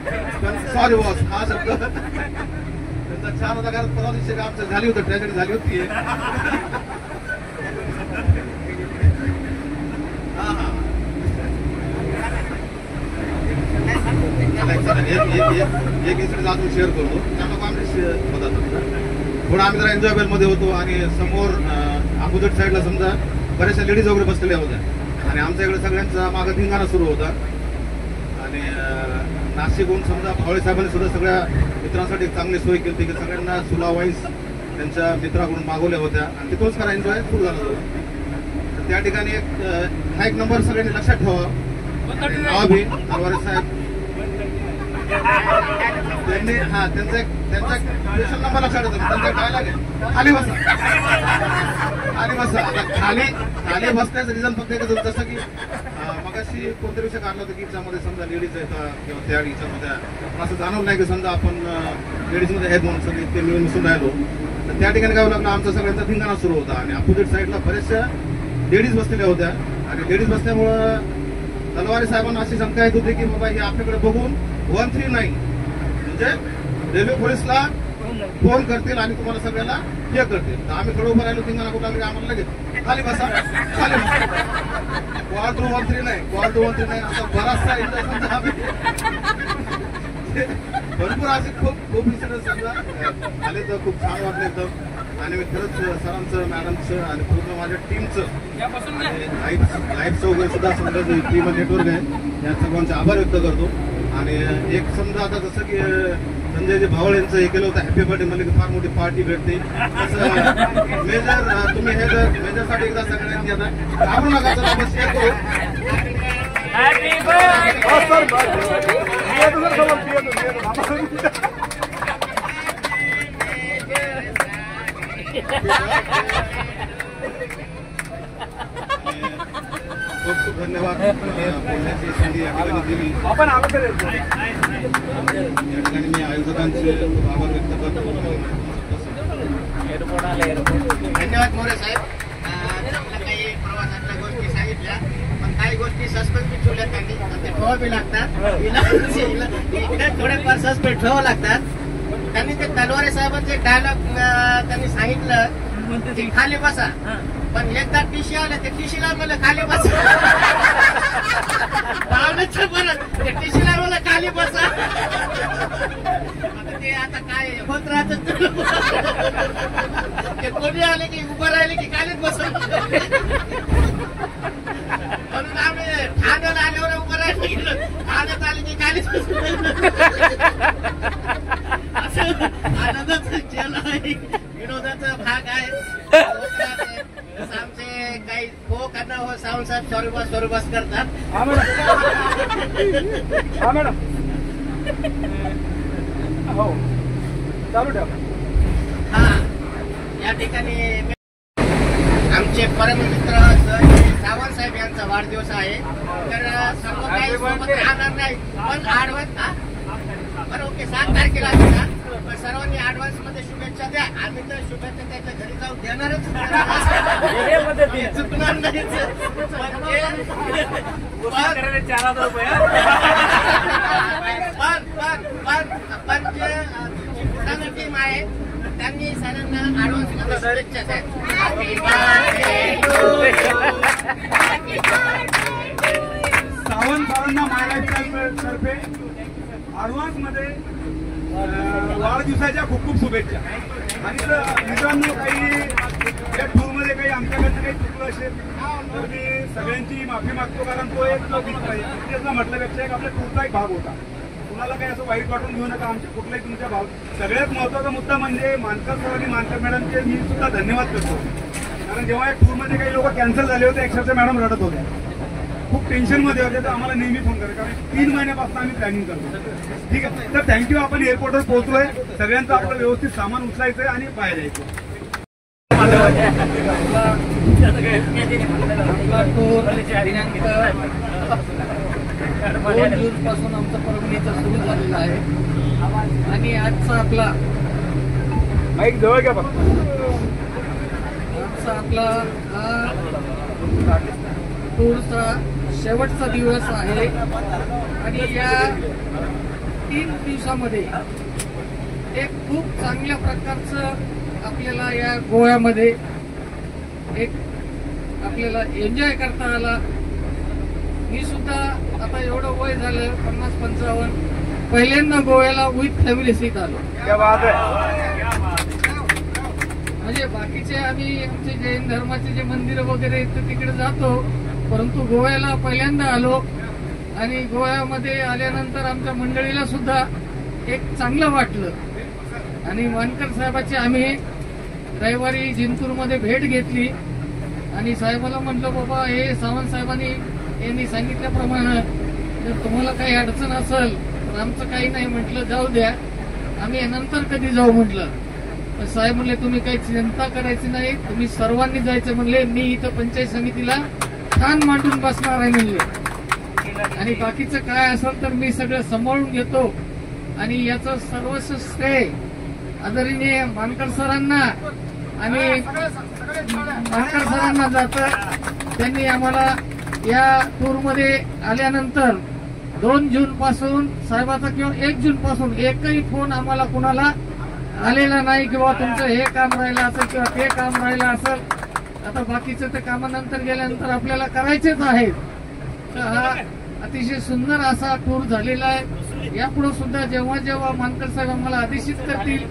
पण सॉरी बॉस हा शब्द त्यांचा छान होता. कारण परवा दिवशी आमचं झाली होती, ट्रॅजेडी झाली होती. एक इन्सिडेंट अजून शेअर करतो. त्यामुळे आम्ही होता थोडं आम्ही जरा एन्जॉयबल मध्ये होतो आणि समोर अपोजिट साईडला समजा बऱ्याचशा लेडीज वगैरे बसलेल्या होत्या आणि आमच्या इकडे सगळ्यांचा मागं धिंगाणा सुरू होता. आणि नाशिकहून समजा भावळे साहेबांनी सुद्धा सगळ्या मित्रांसाठी चांगली सोय केली होती की सगळ्यांना सुला वाईस त्यांच्या मित्राकडून मागवल्या होत्या आणि तिथूनच खरा एन्जॉय सुरू झाला होता. त्या ठिकाणी हा एक नंबर सगळ्यांनी लक्षात ठेवा. नावाबी तलवारे साहेब त्यांनी त्यांचा स्पेशल नंबर लक्षात येतो. त्यांचा डायलॉग आहे खाली बसा खाली बसा. खाली बसण्याचं रिझन फक्त एकच होतं जसं की मगाशी कोणत्या विषय काढला होता की याच्यामध्ये समजा लेडीज येतात किंवा त्या याच्यामध्ये असं जाणवलं नाही की समजा आपण लेडीजमध्ये आहेत म्हणून सगळे ते मिळून मिसळून राहिलो. तर त्या ठिकाणी काय लागलं आमचा सगळ्यांचा धिंगाणा सुरू होता आणि अपोजिट साईडला बऱ्याचशा लेडीज बसलेल्या होत्या आणि लेडीज बसल्यामुळं तलवारे साहेबांना अशी शंका येत होती की बाबा हे आपल्याकडे बघून 139 म्हणजे रेल्वे पोलीसला फोन करतील आणि तुम्हाला सगळ्याला हे करतील. तर आम्ही थोडं उभं राहिलो धिंगाणा कुठं लागले आम्हाला लगेच खाली बसा खाली बसा क्वाल 213 असा बराचसा भरपूर असे खूप इन्सिडेंट समजा आले तर खूप छान वाटले एकदम. आणि मी खरंच सरांचं मॅडमचं आणि पूर्ण माझ्या टीमचं लाईफचं वगैरे सुद्धा समजा जे टीम नेटवर्क आहे या सर्वांचे आभार व्यक्त करतो. आणि एक समजा आता जसं की संजय भावळ यांचं हे केलं होतं हॅपी बर्थडे म्हणलं की फार मोठी पार्टी भेटते. तसं मेजर तुम्ही हे जर मेजरसाठी एकदा सगळ्यांनी आता घाबरू नका तर आपण शेअर करू. खूप खूप धन्यवाद बोलण्याची संधी या ठिकाणी दिली. या ठिकाणी मी आयोजकांचे खूप आभार व्यक्त करतो. धन्यवाद मोरे साहेब. काही प्रवासातल्या गोष्टी सांगितल्या पण काही गोष्टी सस्पेंड बी ठेवल्या त्यांनी ते ठेवावी लागतात. इकडे थोडेफार सस्पेंड ठेवावं लागतात. त्यांनी ते तलवारे साहेबांचे डायलॉग त्यांनी सांगितलं की खाली बसा पण एकदा टीशी आले ते टीशीला मला खाली बसा परत ते टीशीला मला खाली बसा. ते आता काय होत राहत ते कोणी आले की उभं राहिले की खालीच बसा. म्हणून आम्ही ठाण्याला आल्यावर उभं राहिले गेलो ठाण्यात आले की खालीच बसा. असं आनंदाचा खेळ आहे विनोदाचा भाग आहे. आमचे काही हो करणार हो सावंत साहेब स्वरूपास करतात. हा या ठिकाणी आमचे परममित्र सावंत साहेब यांचा वाढदिवस आहे तर सर्व काही सोबत राहणार नाही पण ऍडव्हान्स बरं ओके 7 तारखेला पण सर्वांनी ऍडव्हान्स मध्ये शुभेच्छा द्या. आम्ही तर शुभेच्छा त्याच्या घरी जाऊन देणारच चुकणार नाही. पण जे टीम आहे त्यांनी सरांना ऍडव्हान्स मध्ये शुभेच्छा द्या. सावंत सरांना मायलाईफतर्फे ऍडव्हान्स मध्ये वाढदिवसाच्या खूप खूप शुभेच्छा. आणि मित्रांनो काही या टूर मध्ये काही आमच्याकडनं काही चुकलं असेल तर मी सगळ्यांची माफी मागतो कारण तो एक म्हटल्यापेक्षा एक आपल्या टूरचा एक भाग होता. कुणाला काही असं वाईट वाटून घेऊ नका. आमच्या कुठलाही तुमच्या भाव सगळ्यात महत्वाचा मुद्दा म्हणजे मानकर सर आणि मानकर मॅडमचे मी सुद्धा धन्यवाद करतो कारण जेव्हा या टूरमध्ये काही लोक कॅन्सल झाले होते अक्षरशः मॅडम रडत होत्या खूप टेन्शन मध्ये होते तर आम्हाला नेहमी फोन करायचे कारण 3 महिन्यापासून आम्ही प्लॅनिंग करतो. ठीक आहे तर थँक्यू. आपण एअरपोर्टवर पोहोचलोय. सगळ्यांचं आपलं व्यवस्थित सामान उचलायचंय आणि बाहेर यायचं. जून पासून आमचा परभणीचा सुरू झालेला आहे आणि आजचा आपला माईक जवळ घ्या फक्त. आजचा आपला टूरचा शेवटचा दिवस आहे आणि या 3 दिवसामध्ये एक खूप चांगल्या प्रकारचं आपल्याला या गोव्यामध्ये एक आपल्याला एन्जॉय करता आला. मी सुद्धा आता एवढं वय झालं 50-55 पहिल्यांदा गोव्याला विथ फॅमिली सीट आलो. क्या बात आहे. म्हणजे बाकीचे आम्ही आमचे जैन धर्माचे जे मंदिर वगैरे आहेत तिकडे जातो, परंतु गोव्याला पहिल्यांदा आलो. आणि गोव्यामध्ये आल्यानंतर आमच्या मंडळीला सुद्धा एक चांगलं वाटलं. आणि मानकर साहेबाची आम्ही रविवारी जिंतूरमध्ये भेट घेतली आणि साहेबाला म्हटलं, बाबा हे सावंत साहेबांनी यांनी सांगितल्याप्रमाणे जर तुम्हाला काही अडचण असेल तर आमचं काही नाही. म्हटलं जाऊ द्या, आम्ही नंतर कधी जाऊ म्हटलं. तर साहेब म्हणले तुम्ही काही चिंता करायची नाही, तुम्ही सर्वांनी जायचं म्हणले. मी इथं पंचायत समितीला कान मांडून बसणार आहे म्हणले. आणि बाकीचं काय असेल तर मी सगळं सांभाळून घेतो. आणि याचं सर्वस्व श्रेय आदरणीय मानकर सरांना आणि मानकर सरांना जातं. त्यांनी आम्हाला या टूरमध्ये आल्यानंतर 2 जून पासून साहेबाचा किंवा 1 जून पासून एकही फोन आम्हाला कुणाला आलेला नाही किंवा तुमचं हे काम राहिलं असेल किंवा ते काम राहिलं असेल. आता बाकीचं ते कामानंतर गेल्यानंतर आपल्याला करायचेच आहेत. तर हा अतिशय सुंदर असा टूर झालेला आहे. यापुढे सुद्धा जेव्हा जेव्हा मानकर साहेब आम्हाला आदेशित करतील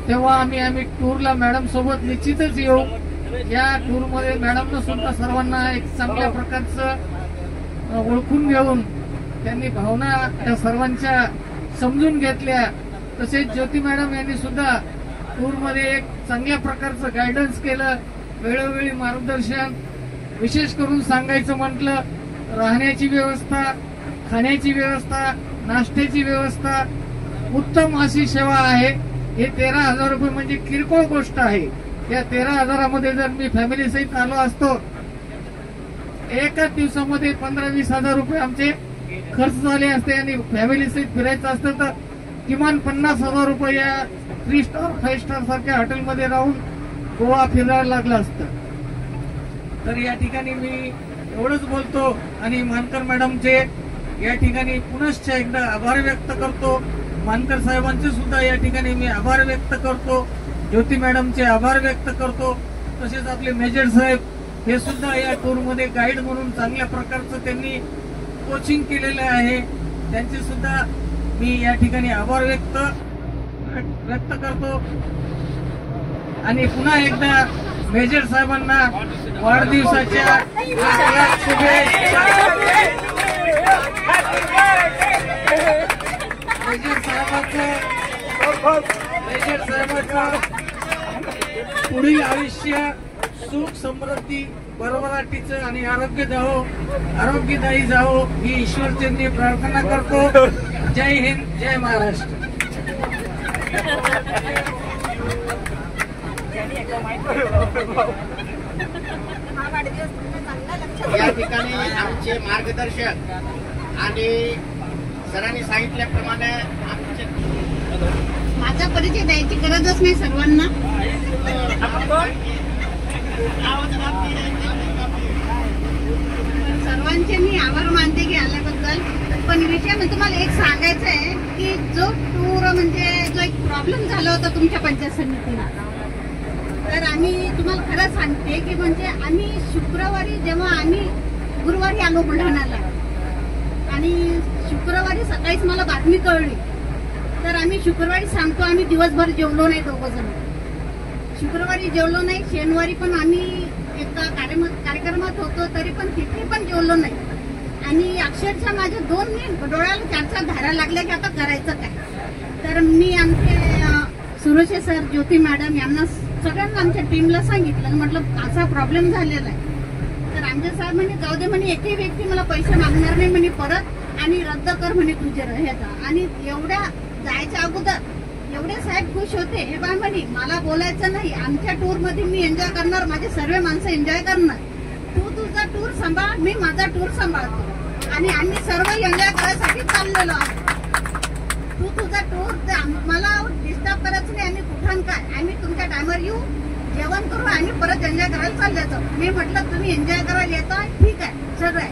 तेव्हा आम्ही टूरला मॅडम सोबत निश्चितच येऊ. या टूरमध्ये मॅडमनं सुद्धा सर्वांना एक चांगल्या प्रकारचं ओळखून घेऊन त्यांनी भावना त्या सर्वांच्या समजून घेतल्या. तसेच ज्योती मॅडम यांनी सुद्धा टूरमध्ये एक चांगल्या प्रकारचं गायडन्स केलं, वेळोवेळी मार्गदर्शन. विशेष करून सांगायचं म्हटलं, राहण्याची व्यवस्था, खाण्याची व्यवस्था, नाश्त्याची व्यवस्था, उत्तम अशी सेवा आहे. हे 13,000 रुपये म्हणजे किरकोळ गोष्ट आहे. या 13,000मध्ये जर मी फॅमिली सहित आलो असतो, एकाच दिवसामध्ये 15-20 हजार रुपये आमचे खर्च झाले असते. आणि फॅमिली सहित फिरायचं असतं तर किमान 50,000 रुपये या 3 स्टार 5 स्टार सारख्या हॉटेलमध्ये राहून गोवा फिरायला लागलं असतं. तर या ठिकाणी मी एवढंच बोलतो आणि मानकर मॅडमचे या ठिकाणी पुनश्च एकदा आभार व्यक्त करतो. मानकर साहेबांचे सुद्धा या ठिकाणी मी आभार व्यक्त करतो. ज्योती मॅडमचे आभार व्यक्त करतो. तसेच आपले मेजर साहेब हे सुद्धा या टूरमध्ये गाईड म्हणून चांगल्या प्रकारचं त्यांनी कोचिंग केलेलं आहे. त्यांचे सुद्धा मी या ठिकाणी आभार व्यक्त करतो. आणि पुन्हा एकदा मेजर साहेबांना वाढदिवसाच्या शुभेच्छा. मेजर साहेबांचं पुढील आयुष्य सुख समृद्धी भरभराटीचं आणि आरोग्यदायी जावो ही ईश्वरचरणी प्रार्थना करतो. जय हिंद, जय महाराष्ट्र. या ठिकाणी आमचे मार्गदर्शक आणि सरांनी सांगितल्याप्रमाणे आमचे माझा परिचय द्यायची गरजच नाही सर्वांना. सर्वांचे मी आभार मानते की आल्याबद्दल. पण विषय म्हणजे तुम्हाला एक सांगायचं आहे की जो टूर म्हणजे जो एक प्रॉब्लेम झाला होता तुमच्या पंचायत समितीला, तर आम्ही तुम्हाला खरं सांगते की म्हणजे आम्ही शुक्रवारी जेव्हा आम्ही गुरुवारी आलो बुलढाण्याला आणि शुक्रवारी सकाळीच मला बातमी कळली. तर आम्ही शुक्रवारी सांगतो आम्ही दिवसभर जेवलो नाही, दोघं जण शुक्रवारी जेवलो नाही. शनिवारी पण आम्ही एका कार्यक्रमात होतो तरी पण तिथे पण जेवलो नाही. आणि अक्षरशः माझ्या 2 डोळ्याला 4 धारा लागल्या की आता करायचं काय. तर मी आमचे सुरेश सर, ज्योती मॅडम यांना सगळ्यांना आमच्या टीमला सांगितलं, म्हटलं असा प्रॉब्लेम झालेला आहे. तर आमचे साहेब म्हणे जाऊ दे म्हणे, एकही व्यक्ती मला पैसे मागणार नाही म्हणे परत आणि रद्द कर म्हणे तुझे ह्याचा. आणि एवढ्या जायच्या अगोदर एवढे साहेब खुश होते. हे बा म्हणे मला बोलायचं नाही, आमच्या टूर मध्ये मी एन्जॉय करणार, माझे सर्व माणसं एन्जॉय करणार, तू तुझा टूर सांभाळ, मी माझा टूर सांभाळतो आणि आम्ही सर्व एन्जॉय करायसाठी चाललेलो आहोत. तू तुझा टूर मला डिस्टर्ब करायचं नाही. आम्ही कुठून काय, आम्ही तुमच्या टायमवर येऊ, जेवण करू, आम्ही परत एन्जॉय करायला चालले जाऊ. मी म्हटलं तुम्ही एन्जॉय करायला येता ठीक आहे सर आहे.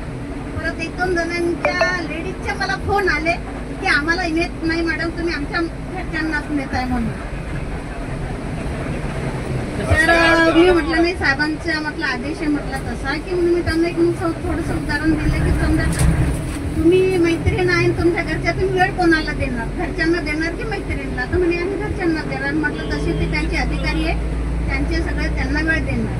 परत 1-2 जणांच्या लेडीजचे मला फोन आले की आम्हाला नेत नाही मॅडम, तुम्ही आमच्या घरच्यांनाच नेत आहे म्हणून. तर मी म्हटलं नाही, साहेबांचा म्हटलं आदेश आहे म्हटलं तसा की मी त्यांना एक थोडंसं उदाहरण दिलं की समजा तुम्ही मैत्रीण आहे तुमच्या घरच्या, तुम्ही वेळ कोणाला देणार, घरच्यांना देणार की मैत्रिणीला? तर म्हणे आम्ही घरच्यांना देणार. म्हटलं तसे ते त्यांचे अधिकारी आहे, त्यांचे सगळे त्यांना वेळ देणार.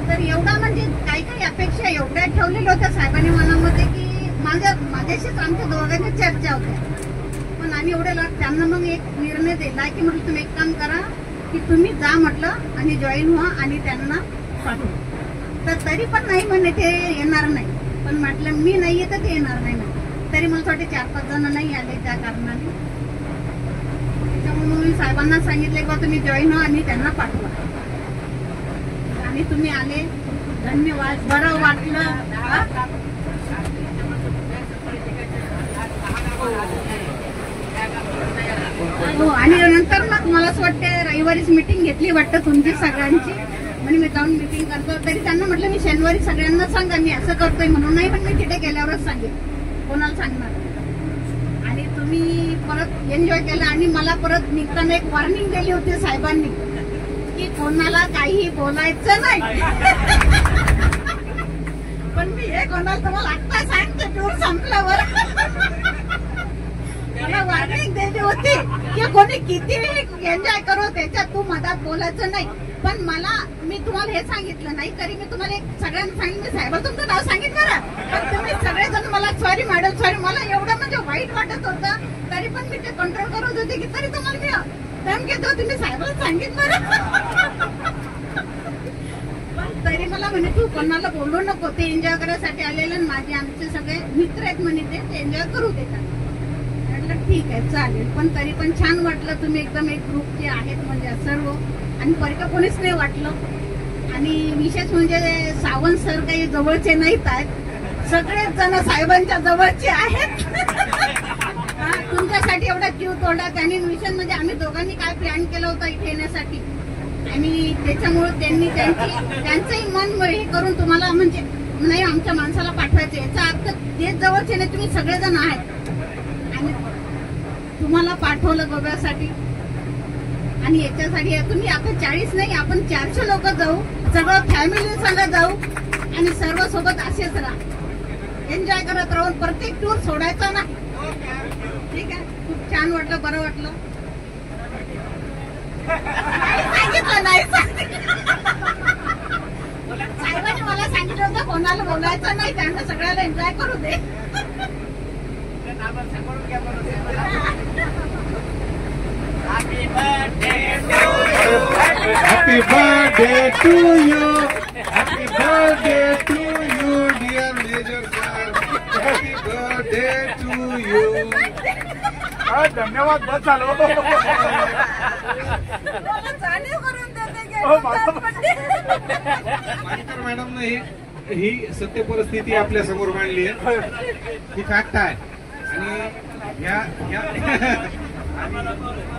तर एवढा म्हणजे काही काही अपेक्षा एवढ्या ठेवलेल्या होत्या साहेबांनी मनामध्ये की माझ्याशीच आमच्या दोघांच्या चर्चा होत्या. पण आम्ही एवढे त्यांना मग एक निर्णय दिला की म्हटलं तुम्ही एक काम करा की तुम्ही जा म्हटलं आणि जॉईन व्हा आणि त्यांना पाठवा. तर तरी पण नाही म्हणे ते येणार नाही. पण म्हटलं मी नाहीये तर ते येणार नाही. तरी मला वाटते 4-5 जण नाही आले त्या कारणाने. त्याच्यामुळे मी साहेबांना सांगितले की तुम्ही जॉईन व्हा आणि त्यांना पाठवा. आणि तुम्ही आले, धन्यवाद. बरं वाटलं. हो. आणि नंतर मग मला असं वाटतं रविवारीच मीटिंग घेतली वाटतं तुमची सगळ्यांची. म्हणजे मी जाऊन मीटिंग करतो. तरी त्यांना म्हटलं मी शनिवारी सगळ्यांना सांगा मी असं करतोय म्हणून. नाही पण मी तिथे गेल्यावरच सांगेन, कोणाला सांगणार. आणि तुम्ही परत एन्जॉय केला. आणि मला परत निघताना एक वॉर्निंग दिली होती साहेबांनी की कोणाला काही बोलायचं नाही. पण मी हे कोणाला तुम्हाला आत्ता सांगते टूर संपल्यावर. मला वॉर्निंग दिली होती की कोणी किती एन्जॉय करो त्याच्यात तू मधात बोलायचं नाही. पण मी तुम्हाला हे सांगितलं नाही. तरी मी तुम्हाला एक सगळ्यांना सांगितलं साहेब तुमचं नाव सांगितलं ना. पण तुम्ही सगळेजण मला सॉरी मॅडम सॉरी. मला एवढं म्हणजे वाईट वाटत होतं. तरी पण मी ते कंट्रोल करत होते की तरी तुम्हाला मी दम घेत होते. मी साहेबांना सांगितलं. पण तरी मला म्हणे तू कोणाला बोलू नको, ते एन्जॉय करायसाठी आलेले माझे आमचे सगळे मित्र आहेत म्हणे ते एन्जॉय करू देतात. म्हटलं ठीक आहे चालेल. पण तरी पण छान वाटलं. तुम्ही एकदम एक ग्रुप जे आहेत म्हणजे सर्व. आणि परिका कोणीच नाही वाटलं. आणि विशेष म्हणजे सावंत सर काही जवळचे नाहीत आहेत, सगळेच जण साहेबांच्या जवळचे आहेत. तुमच्यासाठी एवढा जीव तोडला त्यांनी. विशेष म्हणजे आम्ही दोघांनी काय प्लॅन केला होता इथे येण्यासाठी. आणि त्याच्यामुळे त्यांनी त्यांचंही मन हे करून तुम्हाला म्हणजे नाही आमच्या माणसाला पाठवायचं. याचा अर्थ तेच जवळचे नाही तुम्ही सगळेजण आहेत. आणि तुम्हाला पाठवलं गोव्यासाठी. आणि याच्यासाठी तुम्ही आता 40 नाही आपण 400 लोक जाऊ, सगळं फॅमिली संग जाऊ आणि सर्व सोबत असेच राहा, एन्जॉय करत राहून प्रत्येक टूर सोडायचा नाही. ठीक आहे. खूप छान वाटलं, बरं वाटलं. सांगितलं नाही साहेबांनी मला सांगितलं होतं कोणाला बोलायचं नाही, त्यांना सगळ्याला एन्जॉय करू दे. Happy birthday to you. Happy birthday to you. Happy birthday to you, dear Major sir. Happy birthday to you. धन्यवाद. बस झालं. मानकर मॅडम ही सत्य परिस्थिती आपल्या समोर मांडली आहे. ही फॅक्ट आहे.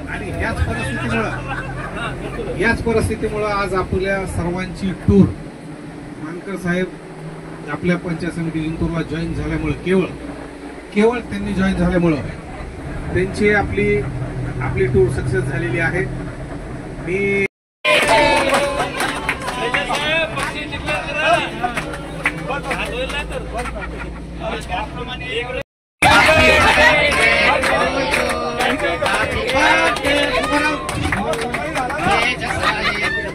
आणि याच परिस्थितीमुळं आज आपल्या सर्वांची टूर मानकर साहेब आपल्या पंचायत समिती इंदूरला जॉईन झाल्यामुळे केवळ त्यांनी जॉईन झाल्यामुळं त्यांची आपली टूर सक्सेस झालेली आहे. मी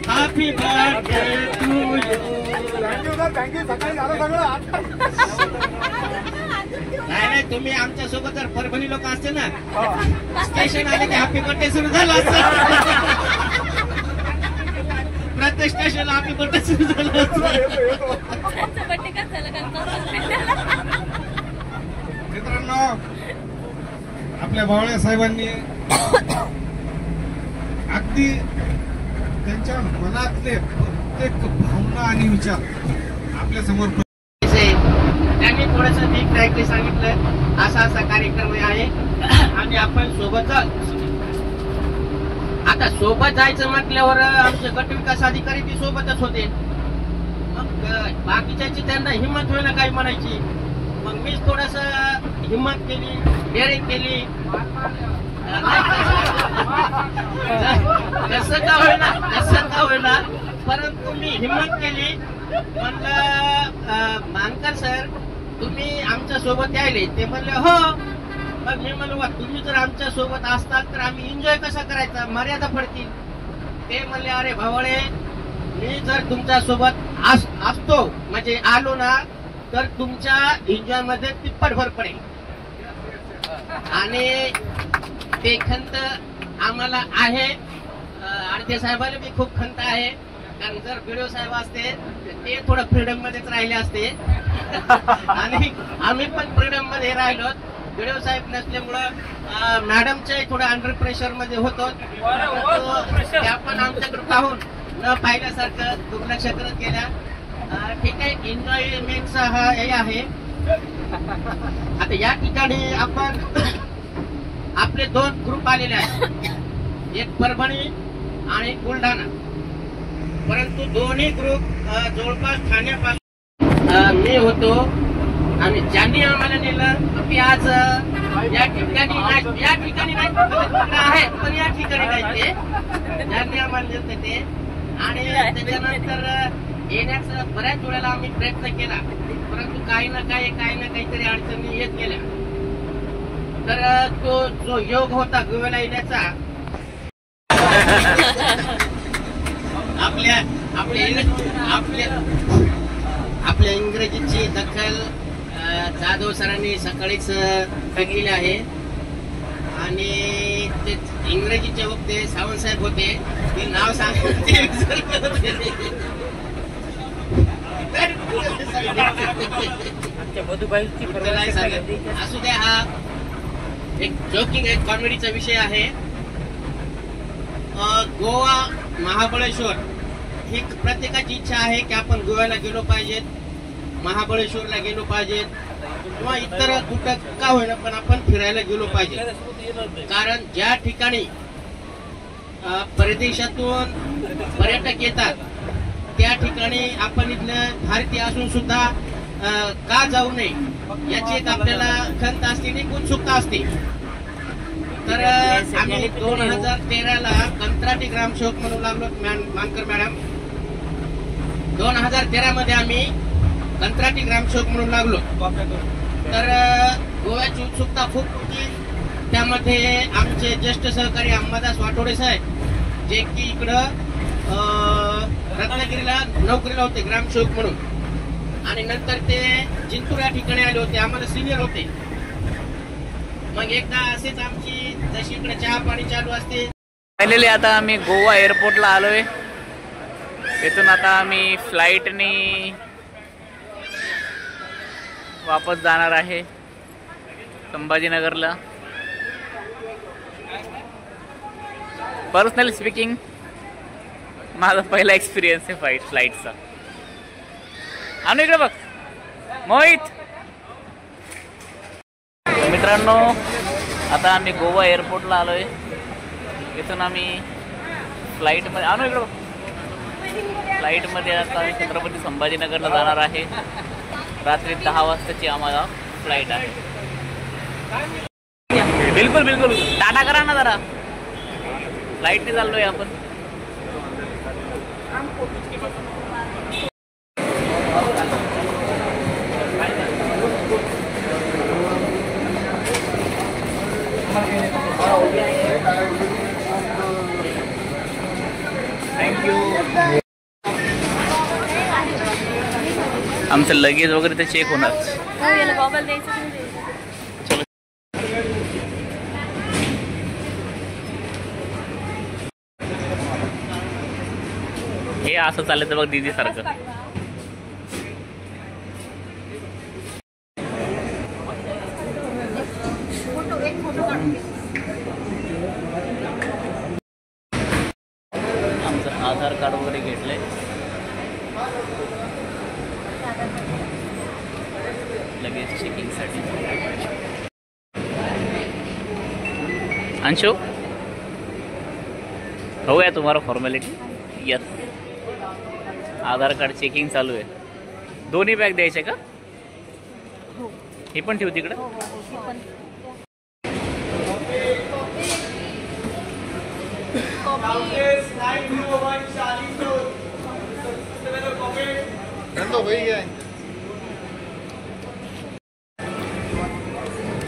Happy birthday to you. Thank you. सकाळी झालं सगळं. नाही तुम्ही आमच्या सोबत जर परभणी लोक असते ना स्टेशन आले की हॅपी बर्थडे सुरू झालं असतं. प्रत्येक स्टेशनला हॅपी बर्थडे सुरू झालं असतं. मित्रांनो आपल्या बावळे साहेबांनी अगदी त्यांच्या मनातले प्रत्येक भावना आणि विचार आपल्या समोर त्यांनी थोडस ठीक राहायचे सांगितलं असा कार्यक्रम आहे आणि आपण सोबत आता सोबत जायचं म्हटल्यावर आमचे गट विकास अधिकारी ती सोबतच होते. मग बाकीच्याची त्यांना हिंमत होईना काही म्हणायची. मग मीच थोडस हिंमत केली, डेअरिंग केली. कसं का होईना परंतु मी हिंमत केली. म्हणलं मानकर सर तुम्ही आमच्या सोबत यायले. ते म्हणले हो. मग मी म्हणलो तुम्ही जर आमच्या सोबत असतात तर आम्ही एन्जॉय कसा करायचा, मर्यादा पडतील. ते म्हणले अरे भावळे, मी जर तुमच्या सोबत असतो म्हणजे आलो ना तर तुमच्या एन्जॉय मध्ये तिप्पट भर पडेल. आणि ते खंत आम्हाला आहे. आडते साहेबाला बी खूप खंत आहे, कारण जर व्हिडिओ साहेब असते ते थोडं फ्रीडम मध्येच राहिले असते आणि आम्ही पण फ्रीडम मध्ये राहिलो. व्हिडिओ साहेब नसल्यामुळं मॅडमच्या थोडं अंडर प्रेशर मध्ये होतो. त्या पण आमच्याकडे पाहून न पाहिल्यासारखं दुर्लक्ष करत गेल्या. ठीक आहे, एन्जॉयमेंटचा हा हे आहे. आता या ठिकाणी आपण आपले 2 ग्रुप आलेले आहेत, एक परभणी आणि बुलढाणा. परंतु दोन्ही ग्रुप जवळपास ठाण्यापासून मी होतो आणि ज्यांनी आम्हाला नेलं की आज या ठिकाणी नाही आहे, पण या ठिकाणी नाही ते ज्यांनी आम्हाला नेलं ते. आणि त्याच्यानंतर येण्याचा बऱ्याच वेळेला आम्ही प्रयत्न केला, परंतु काही ना काहीतरी अडचणी येत गेल्या. तर तो जो योग होता गोव्याला येण्याचा, आपल्या इंग्रजीची दखल जाधव सरांनी सकाळीच केली आहे. आणि ते इंग्रजीचे वक्ते सावंत साहेब होते, ते नाव सांगते असू द्या. हा एक जोकिंग, एक कॉमेडीचा विषय आहे. गोवा, महाबळेश्वर ही प्रत्येकाची इच्छा आहे की आपण गोव्याला गेलो पाहिजेत, महाबळेश्वरला गेलो पाहिजेत, किंवा इतर कुठं का होईना पण आपण फिरायला गेलो पाहिजे. कारण ज्या ठिकाणी परदेशातून पर्यटक येतात त्या ठिकाणी आपण इथलं भारतीय असून सुद्धा का जाऊ नये याची एक आपल्याला खंत असते आणि उत्सुकता असते. तर आम्ही 2013ला कंत्राटी ग्रामसेवक म्हणून लागलो. मानकर मॅडम, 2013 मध्ये आम्ही कंत्राटी ग्रामसेवक म्हणून लागलो. तर गोव्याची उत्सुकता खूप होती. त्यामध्ये आमचे ज्येष्ठ सहकारी अंबादास वाटोडे साहेब, जे की इकडं रत्नागिरीला नोकरीला होते ग्रामसेवक म्हणून, आणि नंतर ते जिंतूर या ठिकाणी आले होते, आम्हाला सिनियर होते. मग एकदा असेच आमची जशी इकडे चहा पाणी चालू असते. पहिले आता आम्ही गोवा एअरपोर्टला आलोय. तिथून आता आम्ही फ्लाईटनी वापस जाणार आहे संभाजीनगरला. पर्सनली स्पीकिंग माझा पहिला एक्सपिरियन्स आहे फ्लाईटचा. आणू इकडे बघ मोहित. मित्रांनो, आता आम्ही गोवा एअरपोर्टला आलोय. इथून आम्ही फ्लाईटमध्ये, आणू इकडे बघ, फ्लाईटमध्ये आता आम्ही छत्रपती संभाजीनगरला जाणार आहे. रात्री 10 वाजताची आम्हाला फ्लाईट आहे. बिलकुल बिलकुल टाटा करा ना जरा. फ्लाईटने चाललोय आपण. थँक्यू. आमचं लगेज वगैरे ते चेक होणार. हे असं चालायचं बघ दीदी सारखं. आमचं आधार कार्ड वगैरे घेतलंय. लगेच चेकिंगसाठी. अंशु हो गया तुम्हारा फॉर्मॅलिटी. यस, आधार कार्ड चेकिंग चालू आहे. दोन्ही बॅग द्यायचे का? ही पण ठेव तिकडं.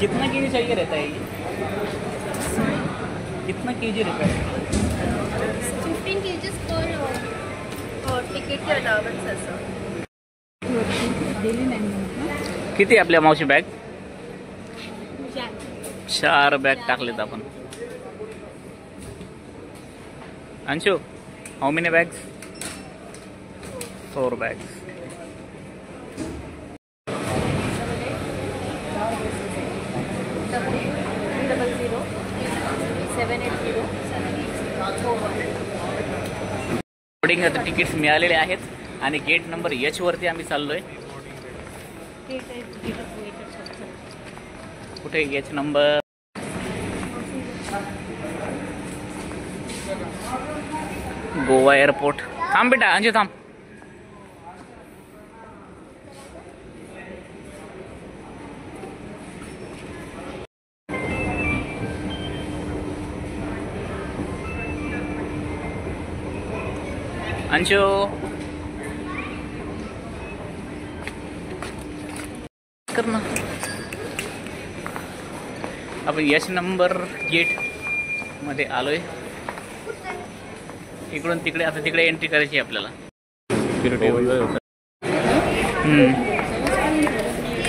कितना केजी चाहिए रहता है ये? कितना केजी रहता है? 15 kgs और तिकीट के अलाउंस असं. किती आपल्या मावशी बॅग? 4 बॅग टाकलेत आपण. Anshu, how many bags? 4 bags. Boarding tickets मिळालेले आहेत आणि गेट नंबर H वरती आम्ही चाललोय. कुठे H नंबर? गोवा एअरपोर्ट. थांब बेटा, अंजू थांब. अंशू, कर ना. आपण H नंबर गेट मध्ये आलोय. इकडून तिकडे, आता तिकडे एंट्री करायची आपल्याला.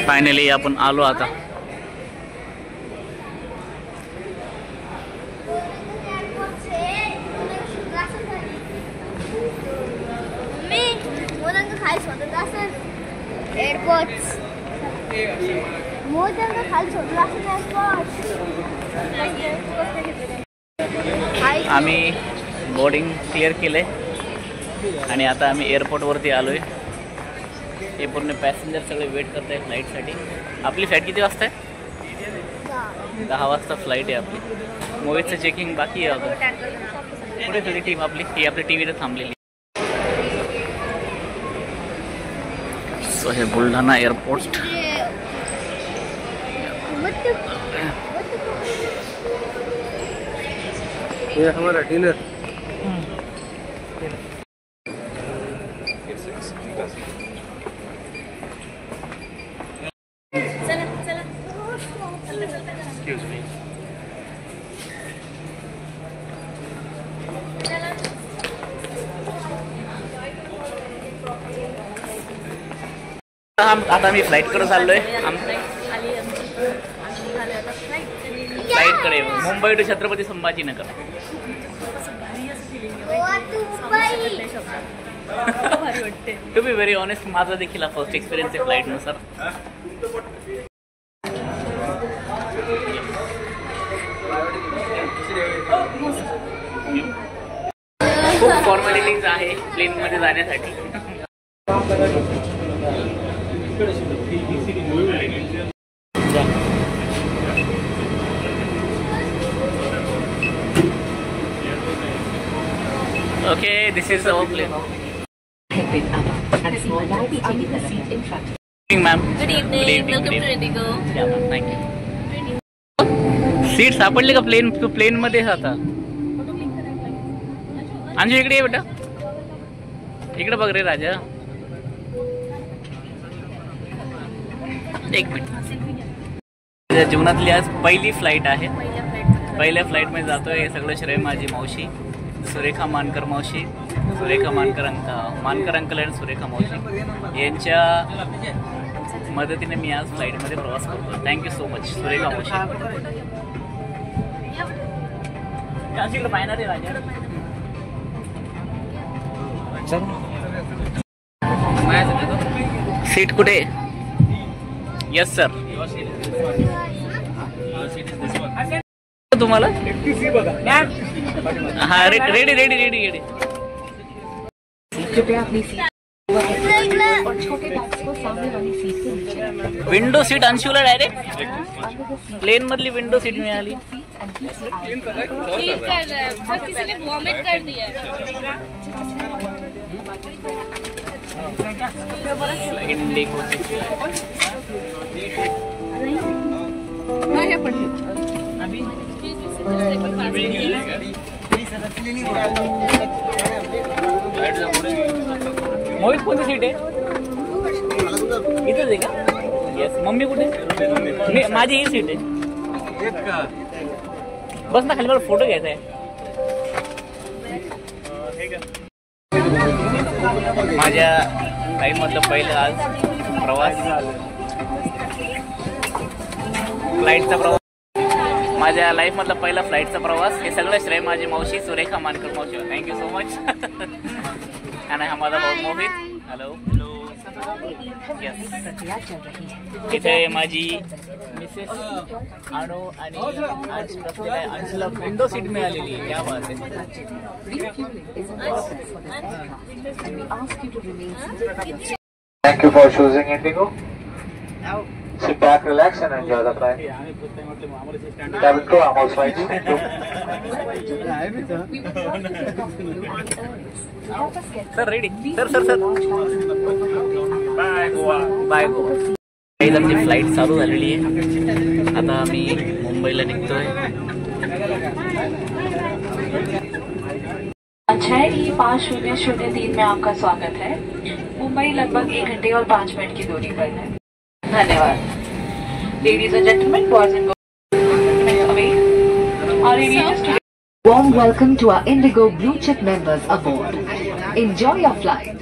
फायनली आपण आलो आता. आम्ही बोर्डिंग क्लिअर केलंय आणि आता आम्ही एअरपोर्टवरती आलोय. हे पूर्ण पॅसेंजर सगळे वेट करत आहेत फ्लाईटसाठी. आपली फ्लाईट किती वाजता आहे? 10 वाजता फ्लाईट आहे आपली. मोहितचं चेकिंग बाकी आहे अजून. पुढे सगळी टीम आपली, ही आपली टीव्हीला थांबलेली. सो हे बुलढाणा एअरपोर्ट. ये हमारा डिनर. Excuse me. आता मी फ्लाईटकडे चाललोय. फ्लाईटकडे Mumbai to Chhatrapati Sambhajinagar. To be very honest, माझा देखील फर्स्ट एक्सपिरियन्स आहे फ्लाईटनुसार. खूप फॉर्मॅलिटीज आहे प्लेनमध्ये जाण्यासाठी. Okay, this is our plane. Good evening, ma'am. Good evening. Welcome to Indigo. Yeah, thank you. Seat सापडली का प्लेन? तू प्लेन मध्ये आता. अंजू इकडे ये बेटा. इकडे बघ रे राजा. एक मिनिट. माझ्या जीवनातली आज पहिली फ्लाईट आहे. पहिल्या फ्लाईट मध्ये जातोय. हे सगळं श्रेय माझी मावशी सुरेखा मानकर मावशी, सुरेखा मानकर अंकल आणि सुरेखा मावशी यांच्या मदतीने मी आज फ्लाईटमध्ये प्रवास करतो. थँक्यू सो मच सुरेखा मावशी. फायनल राजा. सीट कुठे? Yes sir. तुम्हाला हा ready ready ready ready. Window seat अंशूला डायरेक्ट प्लेन मधली विंडो सीट मिळाली. वॉमिट कर दिया. मोहित कोणती सीट आहे? इथेच आहे का? येस. येस मम्मी कुठे माझी ही सीट आहे बस ना खाली मला फोटो घ्यायचा आहे माझ्या लाईफमधलं पहिलं आज प्रवास फ्लाईटचा प्रवास माझ्या लाईफमधला पहिला फ्लाईटचा प्रवास हे सगळं श्रेय माझी मावशी सुरेखा मानकर मावशी थँक्यू सो मच आणि हा माझा भाऊ मोहित हॅलो यस इथे माझी मिसेस अनु आणि अंशूला विंडो सीट मिळालेली आहे त्या बाबतीत Thank you for choosing Indigo. Sit back, relax and enjoy the flight. Cabin crew, I'm all flights. Thank you. Sir ready sir bye Goa आमची फ्लाईट चालू झालेली आहे आता आम्ही मुंबईला निघतोय 6E5003 में आपका स्वागत है। मुंबई लगभग 1 घंटे और 5 मिनट की दूरी पर है। धन्यवाद। Ladies and gentlemen, boys and girls, warm welcome to our Indigo Blue Chip members aboard. Enjoy your flight.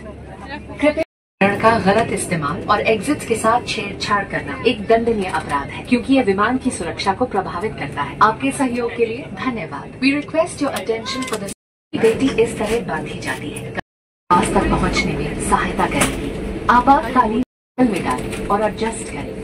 का गलत इस्तेमाल और एग्जिट्स के साथ छेड़छाड़ करना एक दंडनीय अपराध है क्योंकि यह विमान की सुरक्षा को प्रभावित करता है। आपके सहयोग के लिए धन्यवाद। We request your attention for the बेटी इस तरह बांधी जाती है पास तक पहुंचने में सहायता करेगी। आपातकालीन में डालें और एडजस्ट करें।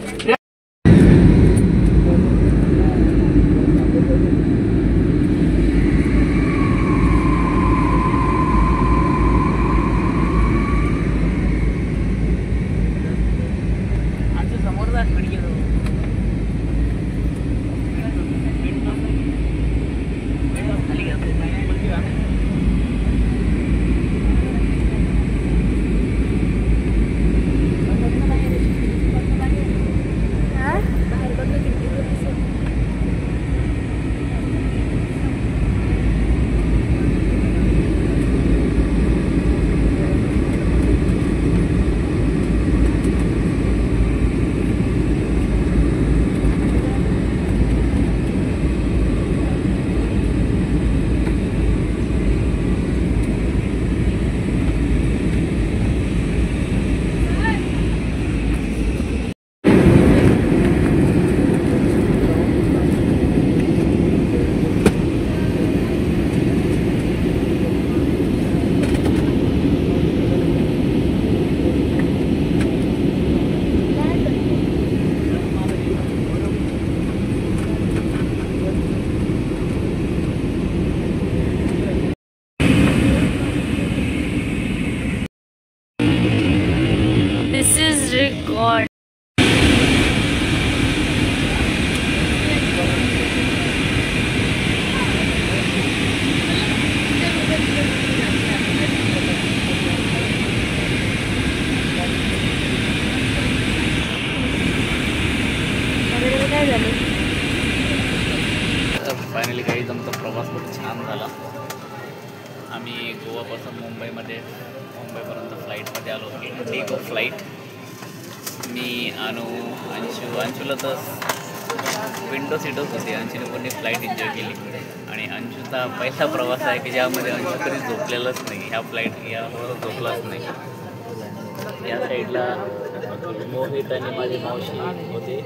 God. फायनली काही आमचा प्रवास खूप छान झाला. आम्ही गोवापासून मुंबईपर्यंत फ्लाईटमध्ये आलो. Indigo flight. मी अंशूला तर विंडो सीटच होती. अंशूने पण फ्लाईट एन्जॉय केली आणि अंशूचा पहिला प्रवास आहे की ज्यामध्ये अंशू कधी झोपलेलाच नाही. यावर झोपलाच नाही. या साईडला मोहित आणि माझी मावशी होते.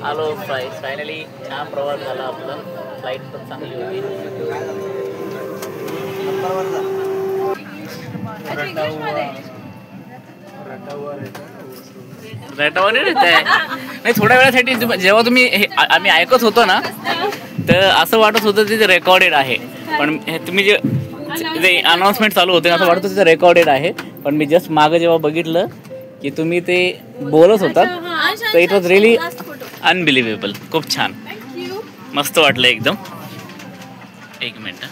आलो फायनली छान प्रवास झाला आपला. फ्लाईट पण चांगली होती. रेटावर येत आहे नाही. थोड्या वेळासाठी जेव्हा आम्ही ऐकत होतो ना तर असं वाटत होतं ते रेकॉर्डेड आहे. पण तुम्ही जे अनाउन्समेंट चालू होते असं वाटत होतं ते रेकॉर्डेड आहे. पण मी जस्ट मागं जेव्हा बघितलं की तुम्ही ते बोलत होतात तर इट वॉज रिअली अनबिलिव्हेबल. खूप छान मस्त वाटलं एकदम. एक मिनिट.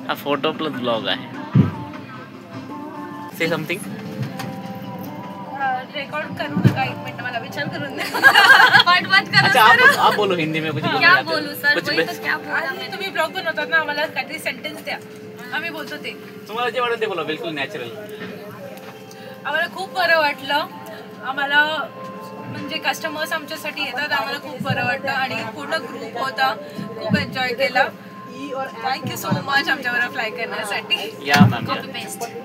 हा फोटो प्लस ब्लॉग आहे. से समथिंग रिकॉर्ड करू नका. एक मिनट मला विचार करून दे. मत करो. अच्छा आप बोलो हिंदी में कुछ. क्या बोलूं सर. वही तो क्या बोलूं. तुम्ही ब्लॉग बनवतात ना आम्हाला काहीतरी सेंटेन्स द्या. आम्ही बोलतो ते. तुम्हाला जे वाटेल ते बोला, बिलकुल नॅचरल. आम्हाला खूप बरं वाटलं. आम्हाला म्हणजे कस्टमर्स आमच्यासाठी येतात, आम्हाला खूप बरं वाटतं आणि पूर्ण ग्रुप होता, खूप एन्जॉय केला. थँक्यू सो मच आमच्यावर फ्लाय करण्यासाठी. या ma'am,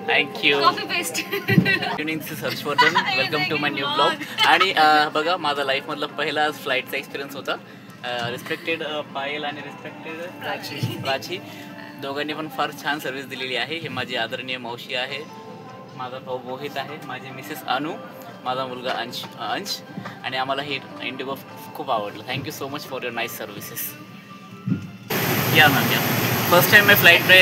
thank you. Coffee paste. Evening this Harshvardhan, welcome to my new blog. आणि बघा, माझा लाईफमधला पहिला फ्लाईटचा एक्सपिरियन्स होता. रिस्पेक्टेड पायल आणि रिस्पेक्टेड प्राची दोघांनी पण फार छान सर्व्हिस दिलेली आहे. हे माझी आदरणीय मावशी आहे, माझा भाऊ मोहित आहे, माझी मिसेस अनु, माझा मुलगा अंश आणि आम्हाला हे इंडिगो खूप आवडलं. Thank you so much for your nice services. या मैम, या फर्स्ट टाइम मैं फ्लाइट पे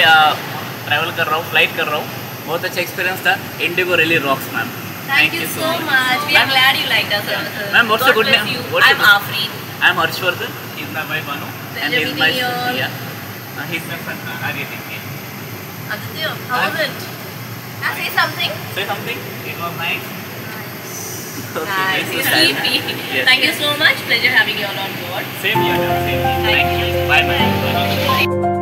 ट्रैवल कर रहा हूँ, फ्लाइट कर रहा हूँ. बहुत अच्छा एक्सपीरियंस था. Indigo really Roxx ma'am. Thank you so much. We are glad you liked us. Ma'am, what's the good name? I'm Afreen. I'm Harshvardhan. He's my wife Anu. And he's my son. Yeah. He's my son Aditya. Aditya, how was it? Say something. Say something. It was nice. Nice. Yes. Thank you so much. Pleasure having you all on board. Same here. Same here. Thank you. Bye bye.